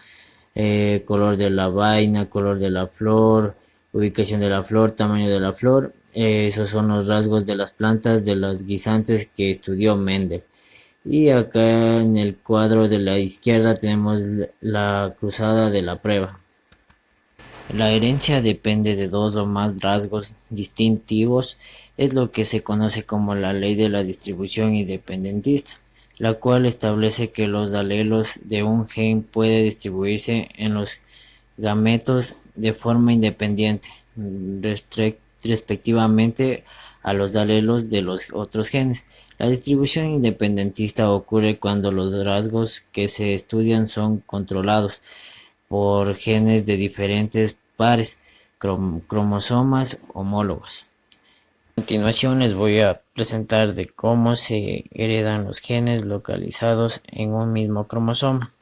color de la vaina, color de la flor, ubicación de la flor, tamaño de la flor. Esos son los rasgos de las plantas de los guisantes que estudió Mendel. Y acá en el cuadro de la izquierda tenemos la cruzada de la prueba. La herencia depende de dos o más rasgos distintivos, es lo que se conoce como la ley de la distribución independentista, la cual establece que los alelos de un gen pueden distribuirse en los gametos de forma independiente, respectivamente a los alelos de los otros genes. La distribución independentista ocurre cuando los rasgos que se estudian son controlados por genes de diferentes pares, cromosomas homólogos. A continuación les voy a presentar de cómo se heredan los genes localizados en un mismo cromosoma.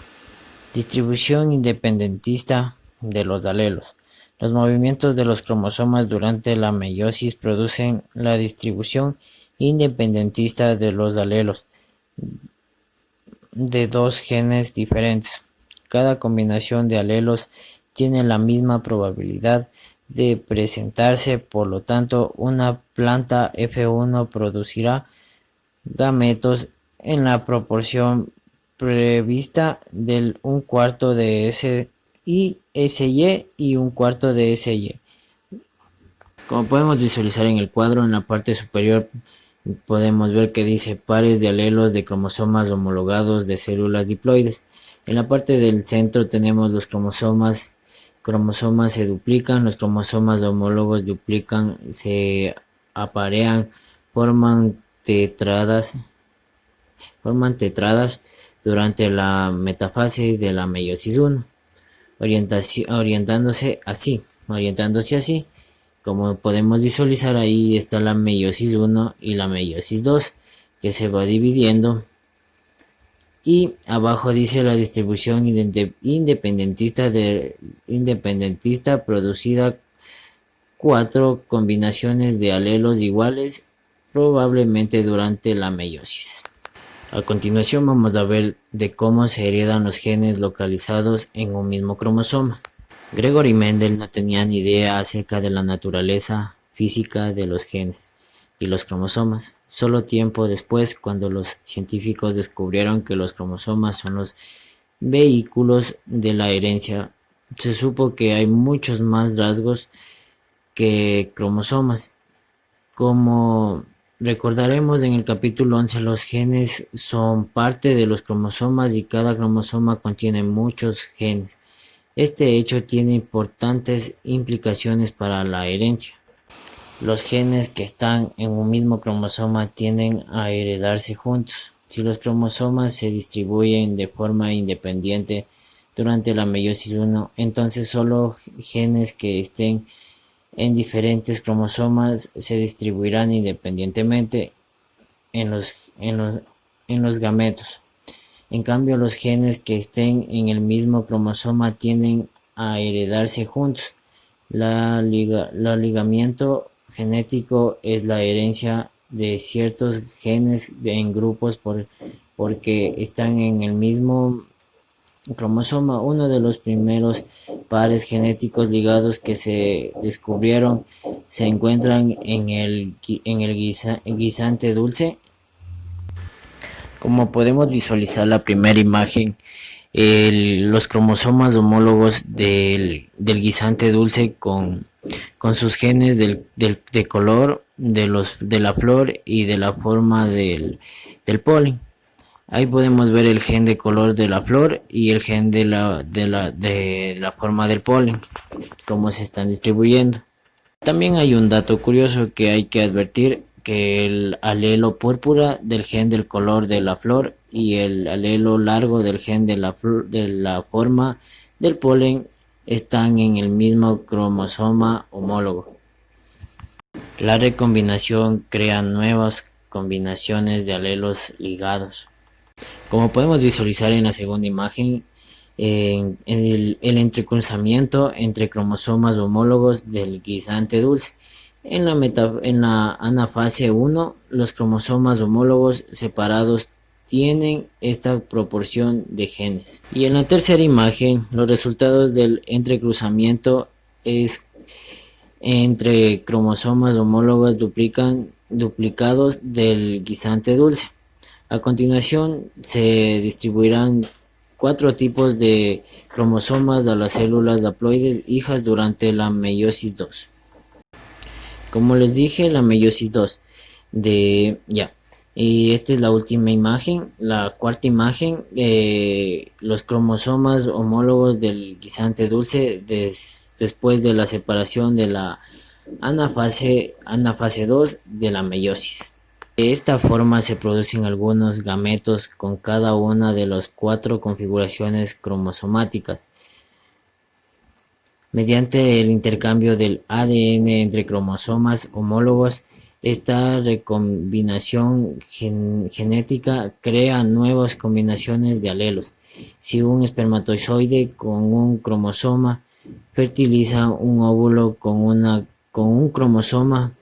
Distribución independentista de los alelos. Los movimientos de los cromosomas durante la meiosis producen la distribución independentista de los alelos de dos genes diferentes. Cada combinación de alelos tiene la misma probabilidad de presentarse, por lo tanto, una planta F1 producirá gametos en la proporción prevista del 1/4 de SY y 1/4 de SY. Como podemos visualizar en el cuadro, en la parte superior podemos ver que dice pares de alelos de cromosomas homologados de células diploides. En la parte del centro tenemos los cromosomas se duplican, los cromosomas homólogos duplican, se aparean, forman tetradas durante la metafase de la meiosis 1, orientándose así. Como podemos visualizar, ahí está la meiosis 1 y la meiosis 2, que se va dividiendo. Y abajo dice la distribución independentista producida 4 combinaciones de alelos iguales, probablemente durante la meiosis. A continuación vamos a ver de cómo se heredan los genes localizados en un mismo cromosoma. Gregory Mendel no tenía ni idea acerca de la naturaleza física de los genes y los cromosomas. Solo tiempo después, cuando los científicos descubrieron que los cromosomas son los vehículos de la herencia, se supo que hay muchos más rasgos que cromosomas. Como recordaremos en el capítulo 11, los genes son parte de los cromosomas y cada cromosoma contiene muchos genes. Este hecho tiene importantes implicaciones para la herencia. Los genes que están en un mismo cromosoma tienden a heredarse juntos. Si los cromosomas se distribuyen de forma independiente durante la meiosis 1, entonces solo genes que estén en diferentes cromosomas se distribuirán independientemente en los gametos. En cambio, los genes que estén en el mismo cromosoma tienden a heredarse juntos. El ligamiento genético es la herencia de ciertos genes en grupos porque están en el mismo cromosoma. Uno de los primeros pares genéticos ligados que se descubrieron se encuentran en el guisante dulce. Como podemos visualizar la primera imagen, los cromosomas homólogos del guisante dulce con sus genes de color, de la flor y de la forma del polen. Ahí podemos ver el gen de color de la flor y el gen de la forma del polen, cómo se están distribuyendo. También hay un dato curioso que hay que advertir, que el alelo púrpura del gen del color de la flor y el alelo largo del gen de la forma del polen están en el mismo cromosoma homólogo. La recombinación crea nuevos combinaciones de alelos ligados. Como podemos visualizar en la segunda imagen, en el entrecruzamiento entre cromosomas homólogos del guisante dulce. En la anafase 1, los cromosomas homólogos separados tienen esta proporción de genes. Y en la tercera imagen, los resultados del entrecruzamiento es entre cromosomas homólogos duplicados del guisante dulce. A continuación se distribuirán 4 tipos de cromosomas a las células haploides hijas durante la meiosis 2. Como les dije, la meiosis 2 y esta es la última imagen, la cuarta imagen, los cromosomas homólogos del guisante dulce después de la separación de la anafase 2 de la meiosis. De esta forma se producen algunos gametos con cada una de las 4 configuraciones cromosomáticas. Mediante el intercambio del ADN entre cromosomas homólogos, esta recombinación genética crea nuevas combinaciones de alelos. Si un espermatozoide con un cromosoma fertiliza un óvulo con un cromosoma,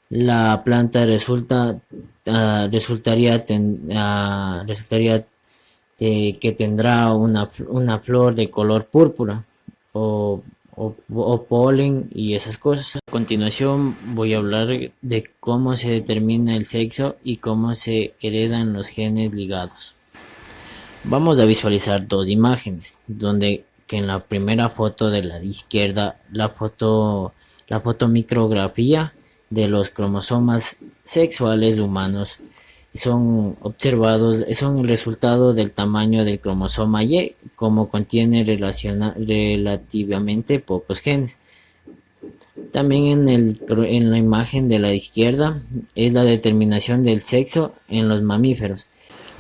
la planta resultaría que tendrá una flor de color púrpura o polen y esas cosas. A continuación voy a hablar de cómo se determina el sexo y cómo se heredan los genes ligados. Vamos a visualizar 2 imágenes, donde que en la primera foto de la izquierda, la fotomicrografía de los cromosomas sexuales humanos son observados, son el resultado del tamaño del cromosoma Y, como contiene relativamente pocos genes. También en la imagen de la izquierda es la determinación del sexo en los mamíferos.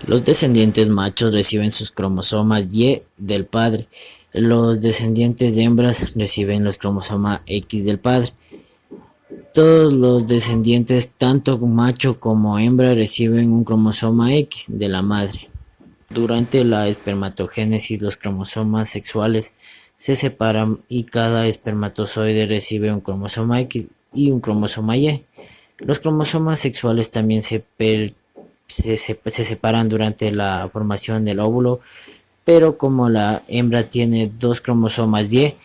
Los descendientes machos reciben sus cromosomas Y del padre. Los descendientes de hembras reciben los cromosomas X del padre. Todos los descendientes, tanto macho como hembra, reciben un cromosoma X de la madre. Durante la espermatogénesis, los cromosomas sexuales se separan y cada espermatozoide recibe un cromosoma X y un cromosoma Y. Los cromosomas sexuales también se separan durante la formación del óvulo, pero como la hembra tiene 2 cromosomas Y,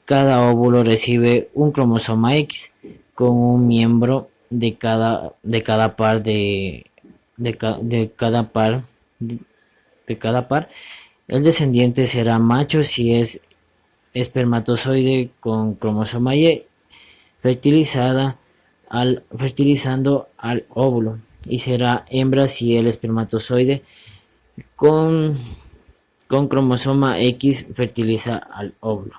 cada óvulo recibe un cromosoma X con un miembro de cada par. El descendiente será macho si es espermatozoide con cromosoma Y fertilizando al óvulo, y será hembra si el espermatozoide con cromosoma X fertiliza al óvulo.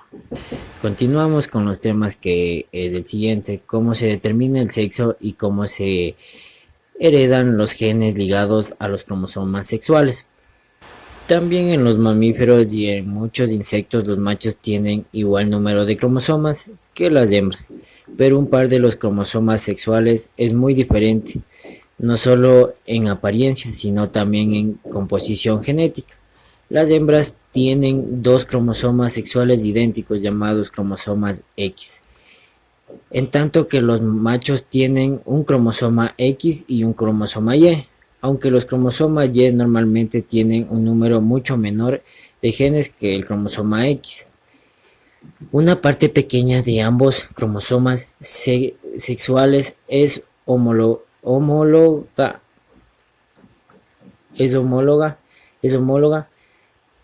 Continuamos con los temas, que es el siguiente: cómo se determina el sexo y cómo se heredan los genes ligados a los cromosomas sexuales. También en los mamíferos y en muchos insectos los machos tienen igual número de cromosomas que las hembras, pero un par de los cromosomas sexuales es muy diferente, no solo en apariencia, sino también en composición genética. Las hembras tienen 2 cromosomas sexuales idénticos llamados cromosomas X, en tanto que los machos tienen un cromosoma X y un cromosoma Y, aunque los cromosomas Y normalmente tienen un número mucho menor de genes que el cromosoma X. Una parte pequeña de ambos cromosomas sexuales es homóloga.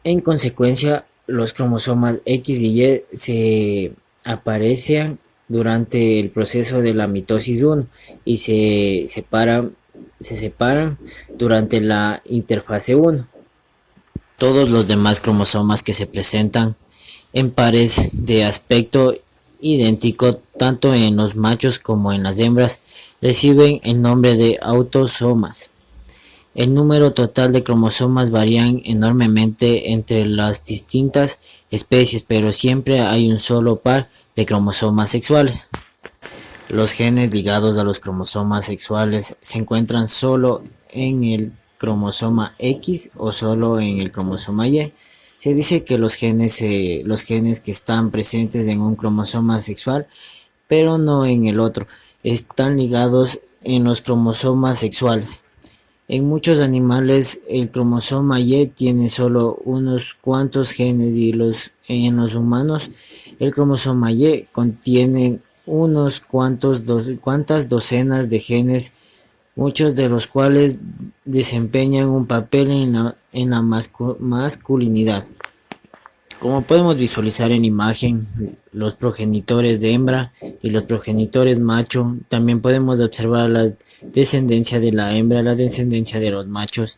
En consecuencia, los cromosomas X y Y se aparean durante el proceso de la mitosis 1 y se separan durante la interfase 1. Todos los demás cromosomas que se presentan en pares de aspecto idéntico tanto en los machos como en las hembras reciben el nombre de autosomas. El número total de cromosomas varían enormemente entre las distintas especies, pero siempre hay un solo par de cromosomas sexuales. Los genes ligados a los cromosomas sexuales se encuentran solo en el cromosoma X o solo en el cromosoma Y. Se dice que los genes que están presentes en un cromosoma sexual, pero no en el otro, están ligados en los cromosomas sexuales. En muchos animales el cromosoma Y tiene solo unos cuantos genes y en los humanos el cromosoma Y contiene unos cuantas docenas de genes, muchos de los cuales desempeñan un papel en la masculinidad. Como podemos visualizar en imagen, los progenitores de hembra y los progenitores macho, también podemos observar la descendencia de la hembra, la descendencia de los machos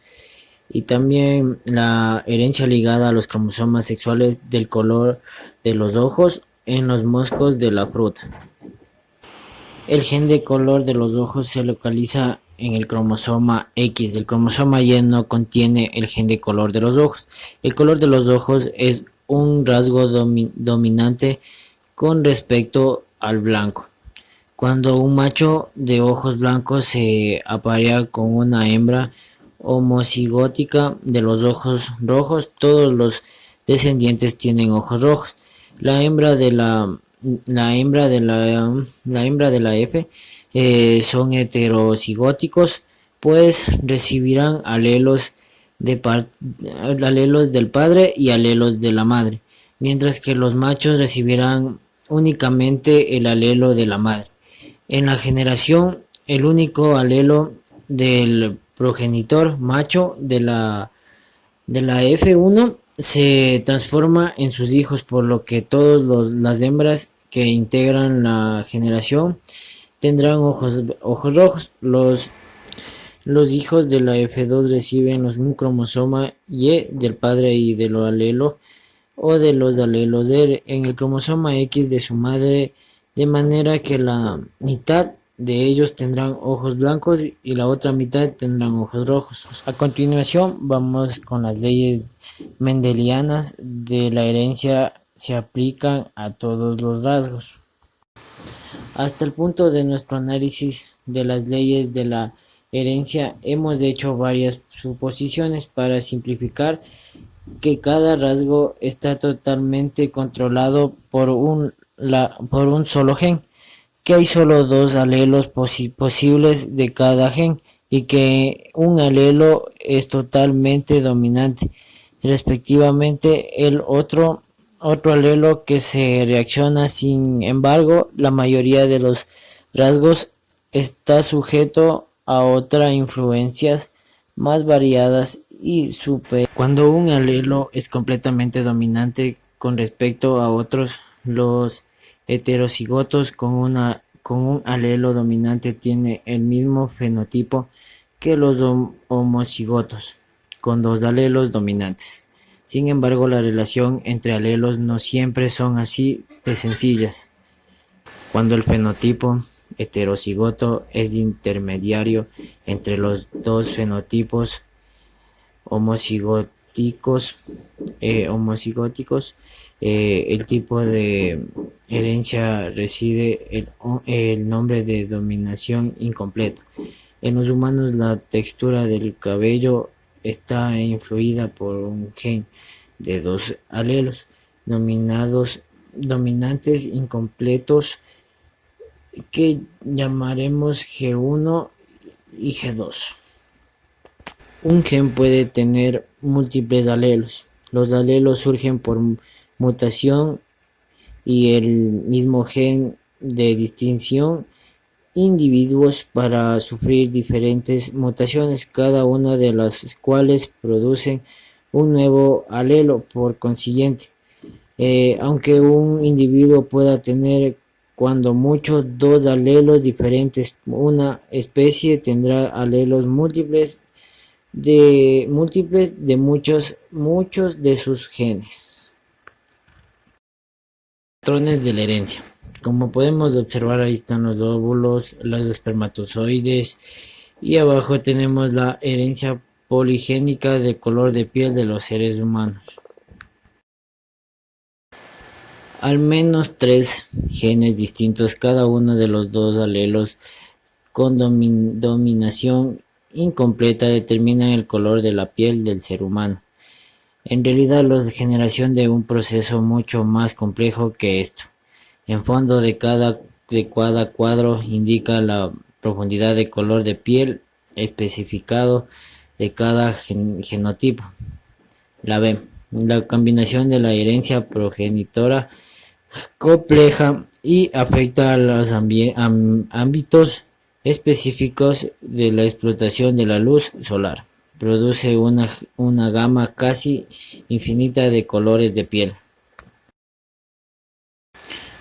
y también la herencia ligada a los cromosomas sexuales del color de los ojos en los moscos de la fruta. El gen de color de los ojos se localiza en el cromosoma X. El cromosoma Y no contiene el gen de color de los ojos. El color de los ojos es un rasgo dominante con respecto al blanco. Cuando un macho de ojos blancos se aparea con una hembra homocigótica de los ojos rojos, todos los descendientes tienen ojos rojos. La hembra de la F son heterocigóticos, pues recibirán alelos del padre y alelos de la madre, mientras que los machos recibirán únicamente el alelo de la madre. En la generación, el único alelo del progenitor macho de la F1 se transforma en sus hijos, por lo que todas las hembras que integran la generación tendrán ojos rojos. Los hijos de la F2 reciben un cromosoma Y del padre y de los alelo o de los alelos en el cromosoma X de su madre, de manera que la mitad de ellos tendrán ojos blancos y la otra mitad tendrán ojos rojos. A continuación vamos con las leyes mendelianas de la herencia, se aplican a todos los rasgos. Hasta el punto de nuestro análisis de las leyes de la herencia hemos hecho varias suposiciones para simplificar que cada rasgo está totalmente controlado por un solo gen, que hay solo dos alelos posibles de cada gen y que un alelo es totalmente dominante, respectivamente el otro alelo que se reacciona. Sin embargo, la mayoría de los rasgos está sujeto a otras influencias más variadas y super. Cuando un alelo es completamente dominante con respecto a otros, los heterocigotos con un alelo dominante tienen el mismo fenotipo que los homocigotos con dos alelos dominantes. Sin embargo, la relación entre alelos no siempre son así de sencillas. Cuando el fenotipo heterocigoto es intermediario entre los dos fenotipos homocigóticos, el tipo de herencia recibe el nombre de dominación incompleta. En los humanos, la textura del cabello está influida por un gen de dos alelos dominantes incompletos que llamaremos G1 y G2. Un gen puede tener múltiples alelos. Los alelos surgen por mutación y el mismo gen de distinción individuos para sufrir diferentes mutaciones, cada una de las cuales producen un nuevo alelo. Por consiguiente, aunque un individuo pueda tener cuando mucho dos alelos diferentes, una especie tendrá alelos múltiples de muchos de sus genes. Patrones de la herencia. Como podemos observar, ahí están los óvulos, los espermatozoides y abajo tenemos la herencia poligénica de color de piel de los seres humanos. al menos tres genes distintos, cada uno de los dos alelos con dominación incompleta determinan el color de la piel del ser humano. En realidad, la generación de un proceso mucho más complejo que esto. En fondo de cada cuadro indica la profundidad de color de piel especificado de cada genotipo. La B. La combinación de la herencia progenitora compleja y afecta a los ámbitos específicos de la explotación de la luz solar. Produce una gama casi infinita de colores de piel.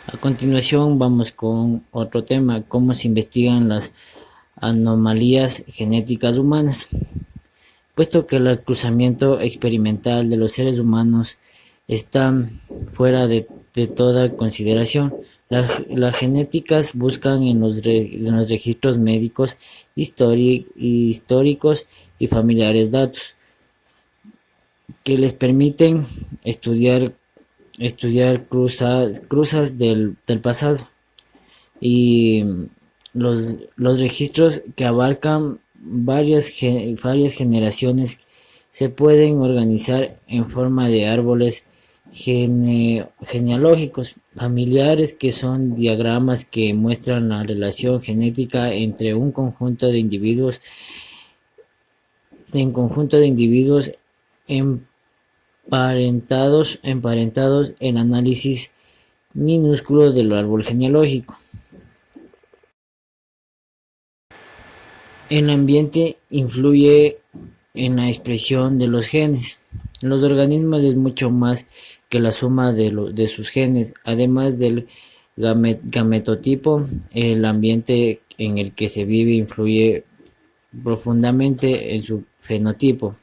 A continuación vamos con otro tema, cómo se investigan las anomalías genéticas humanas. Puesto que el cruzamiento experimental de los seres humanos está fuera de toda consideración, las genéticas buscan en los registros médicos, históricos y familiares datos que les permiten estudiar cruzas del pasado y los registros que abarcan varias generaciones se pueden organizar en forma de árboles genealógicos familiares, que son diagramas que muestran la relación genética entre un conjunto de individuos emparentados en análisis minúsculo del árbol genealógico. El ambiente influye en la expresión de los genes. Los organismos es mucho más que la suma de sus genes. Además del gametotipo, el ambiente en el que se vive influye profundamente en su fenotipo.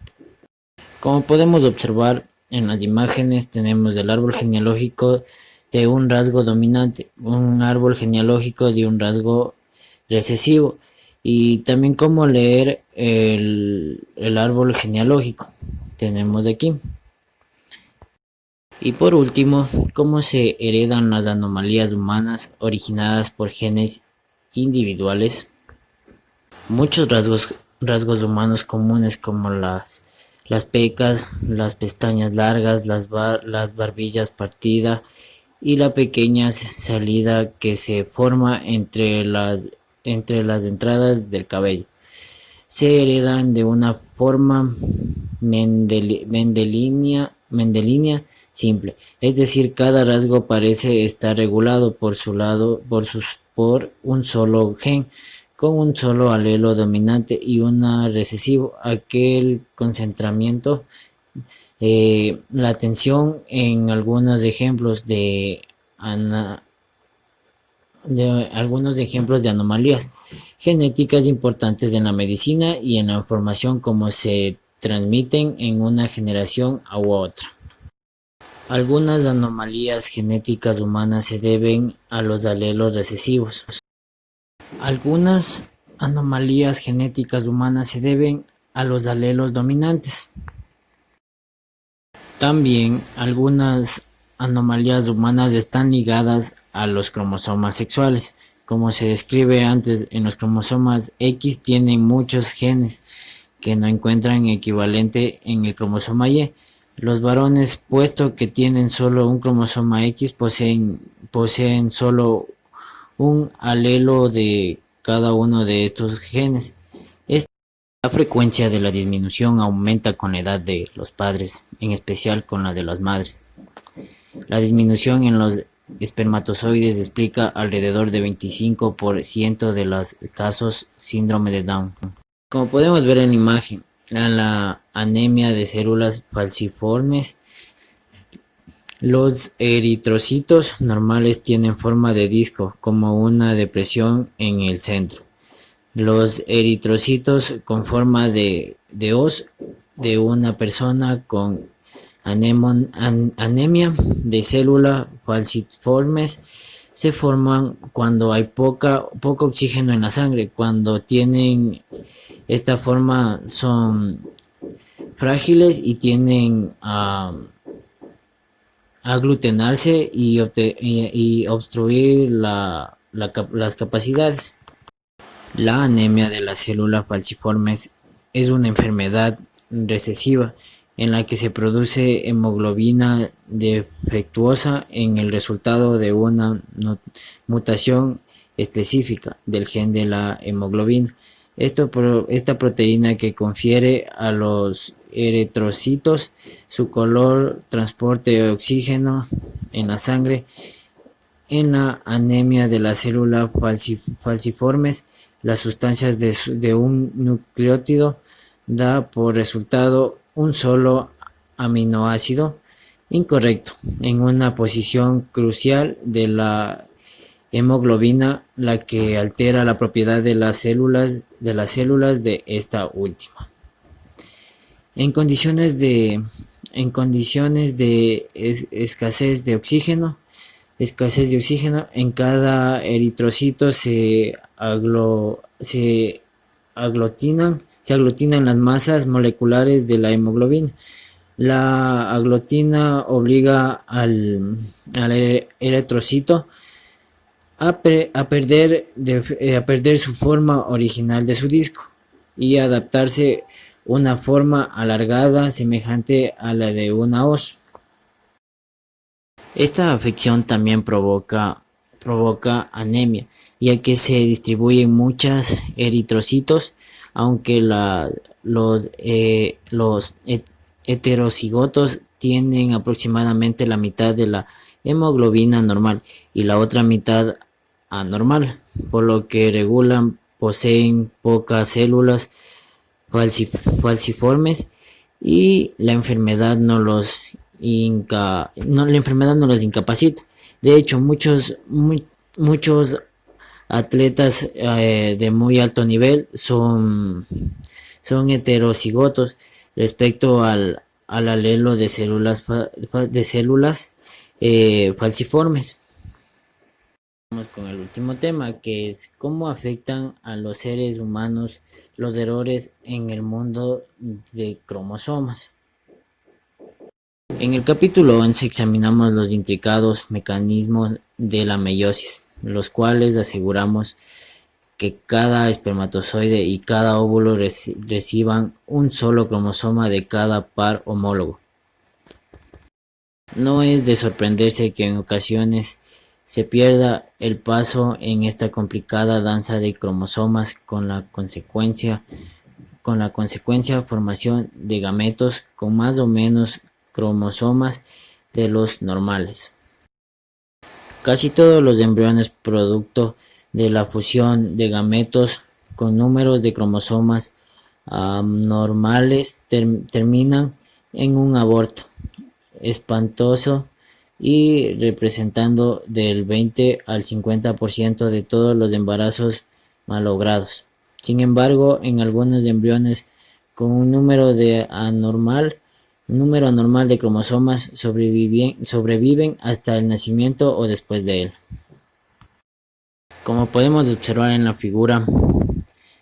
Como podemos observar en las imágenes, tenemos el árbol genealógico de un rasgo dominante, un árbol genealógico de un rasgo recesivo, y también cómo leer el árbol genealógico. Tenemos aquí. Y por último, cómo se heredan las anomalías humanas originadas por genes individuales. Muchos rasgos humanos comunes, como las pecas, las pestañas largas, las barbillas partidas y la pequeña salida que se forma entre las entradas del cabello, se heredan de una forma mendelínea simple, es decir, cada rasgo parece estar regulado por un solo gen, con un solo alelo dominante y una recesivo. Aquel concentramiento, la atención en algunos ejemplos de anomalías genéticas importantes en la medicina y en la información, como se transmiten en una generación a otra. Algunas anomalías genéticas humanas se deben a los alelos recesivos. Algunas anomalías genéticas humanas se deben a los alelos dominantes. También algunas anomalías humanas están ligadas a los cromosomas sexuales. Como se describe antes, en los cromosomas X tienen muchos genes que no encuentran equivalente en el cromosoma Y. Los varones, puesto que tienen solo un cromosoma X, poseen solo un alelo de cada uno de estos genes. La frecuencia de la disminución aumenta con la edad de los padres, en especial con la de las madres. La disminución en los espermatozoides explica alrededor de 25% de los casos síndrome de Down. Como podemos ver en la imagen, la anemia de células falciformes, los eritrocitos normales tienen forma de disco, como una depresión en el centro. Los eritrocitos con forma de hoz de una persona con anemia de células falciformes se forman cuando hay poco oxígeno en la sangre. Cuando tienen esta forma son frágiles y tienden aglutinarse y obstruir las capacidades. La anemia de las células falciformes es una enfermedad recesiva en la que se produce hemoglobina defectuosa en el resultado de una mutación específica del gen de la hemoglobina. Esta proteína que confiere a los eritrocitos su color, transporte de oxígeno en la sangre. En la anemia de las células falciformes, las sustancias de un nucleótido da por resultado un solo aminoácido incorrecto en una posición crucial de la hemoglobina, la que altera la propiedad de las células de esta última. En condiciones de escasez de oxígeno, en cada eritrocito se aglutinan las masas moleculares de la hemoglobina. La aglutina obliga al eritrocito a perder su forma original de su disco y adaptarse una forma alargada semejante a la de una hoz. Esta afección también provoca anemia, ya que se distribuyen muchos eritrocitos, aunque los heterocigotos tienen aproximadamente la mitad de la hemoglobina normal y la otra mitad anormal, por lo que regular poseen pocas células falciformes y la enfermedad no los incapacita. De hecho, muchos atletas de muy alto nivel son heterocigotos respecto al alelo de células falciformes. Vamos con el último tema, que es cómo afectan a los seres humanos los errores en el mundo de cromosomas. En el capítulo 11 examinamos los intricados mecanismos de la meiosis, los cuales aseguramos que cada espermatozoide y cada óvulo reciban un solo cromosoma de cada par homólogo. No es de sorprenderse que en ocasiones se pierda el paso en esta complicada danza de cromosomas con la consecuencia formación de gametos con más o menos cromosomas de los normales. Casi todos los embriones producto de la fusión de gametos con números de cromosomas anormales terminan en un aborto espantoso y representando del 20 al 50% de todos los embarazos malogrados. Sin embargo, en algunos embriones con un número anormal de cromosomas sobreviven hasta el nacimiento o después de él. Como podemos observar en la figura,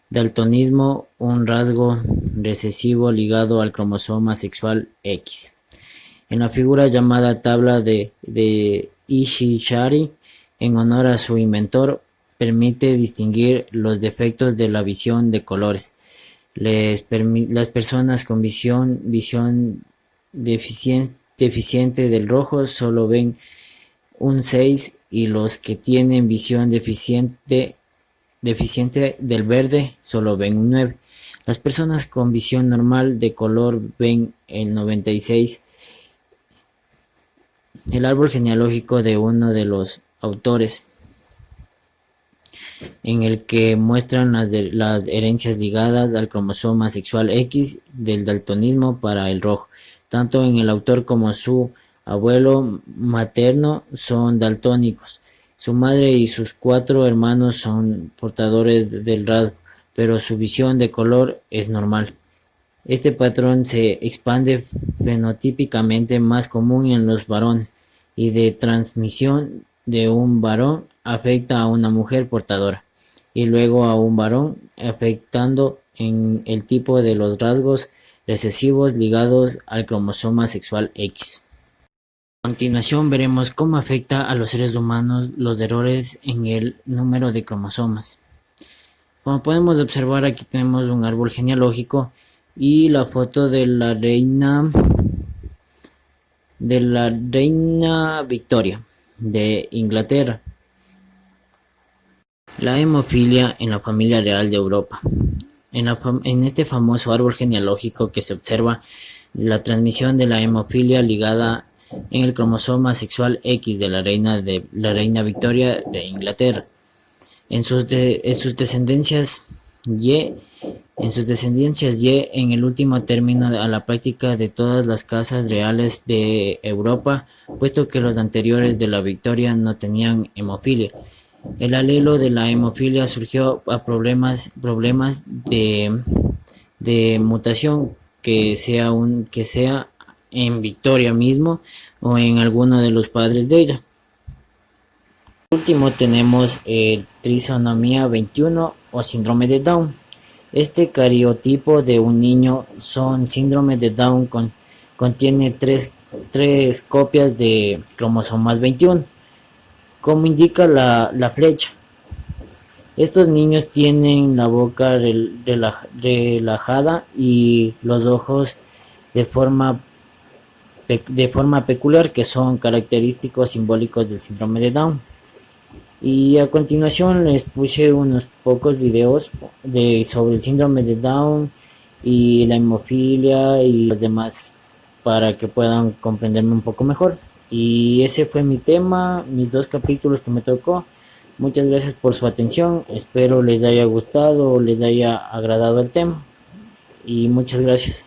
daltonismo, un rasgo recesivo ligado al cromosoma sexual X. En la figura llamada tabla de Ishishari, en honor a su inventor, permite distinguir los defectos de la visión de colores. Las personas con visión deficiente del rojo solo ven un 6 y los que tienen visión deficiente del verde solo ven un 9. Las personas con visión normal de color ven el 96. El árbol genealógico de uno de los autores, en el que muestran las herencias ligadas al cromosoma sexual X del daltonismo para el rojo. Tanto en el autor como su abuelo materno son daltónicos. Su madre y sus 4 hermanos son portadores del rasgo, pero su visión de color es normal. Este patrón se expande fenotípicamente más común en los varones y de transmisión de un varón afecta a una mujer portadora y luego a un varón, afectando en el tipo de los rasgos recesivos ligados al cromosoma sexual X. A continuación veremos cómo afecta a los seres humanos los errores en el número de cromosomas. Como podemos observar, aquí tenemos un árbol genealógico y la foto de la reina Victoria de Inglaterra. La hemofilia en la familia real de Europa. En este famoso árbol genealógico que se observa la transmisión de la hemofilia ligada en el cromosoma sexual X de la reina Victoria de Inglaterra. En sus descendencias Y, en el último término a la práctica de todas las casas reales de Europa, puesto que los anteriores de la Victoria no tenían hemofilia. El alelo de la hemofilia surgió a problemas de mutación que sea en Victoria mismo o en alguno de los padres de ella. Por último tenemos trisonomía 21 o síndrome de Down. Este cariotipo de un niño son síndrome de Down contiene tres copias de cromosomas 21, como indica la flecha. Estos niños tienen la boca relajada y los ojos de forma peculiar, que son característicos simbólicos del síndrome de Down. Y a continuación les puse unos pocos videos sobre el síndrome de Down y la hemofilia y los demás para que puedan comprenderme un poco mejor. Y ese fue mi tema, mis 2 capítulos que me tocó. Muchas gracias por su atención, espero les haya gustado o les haya agradado el tema y muchas gracias.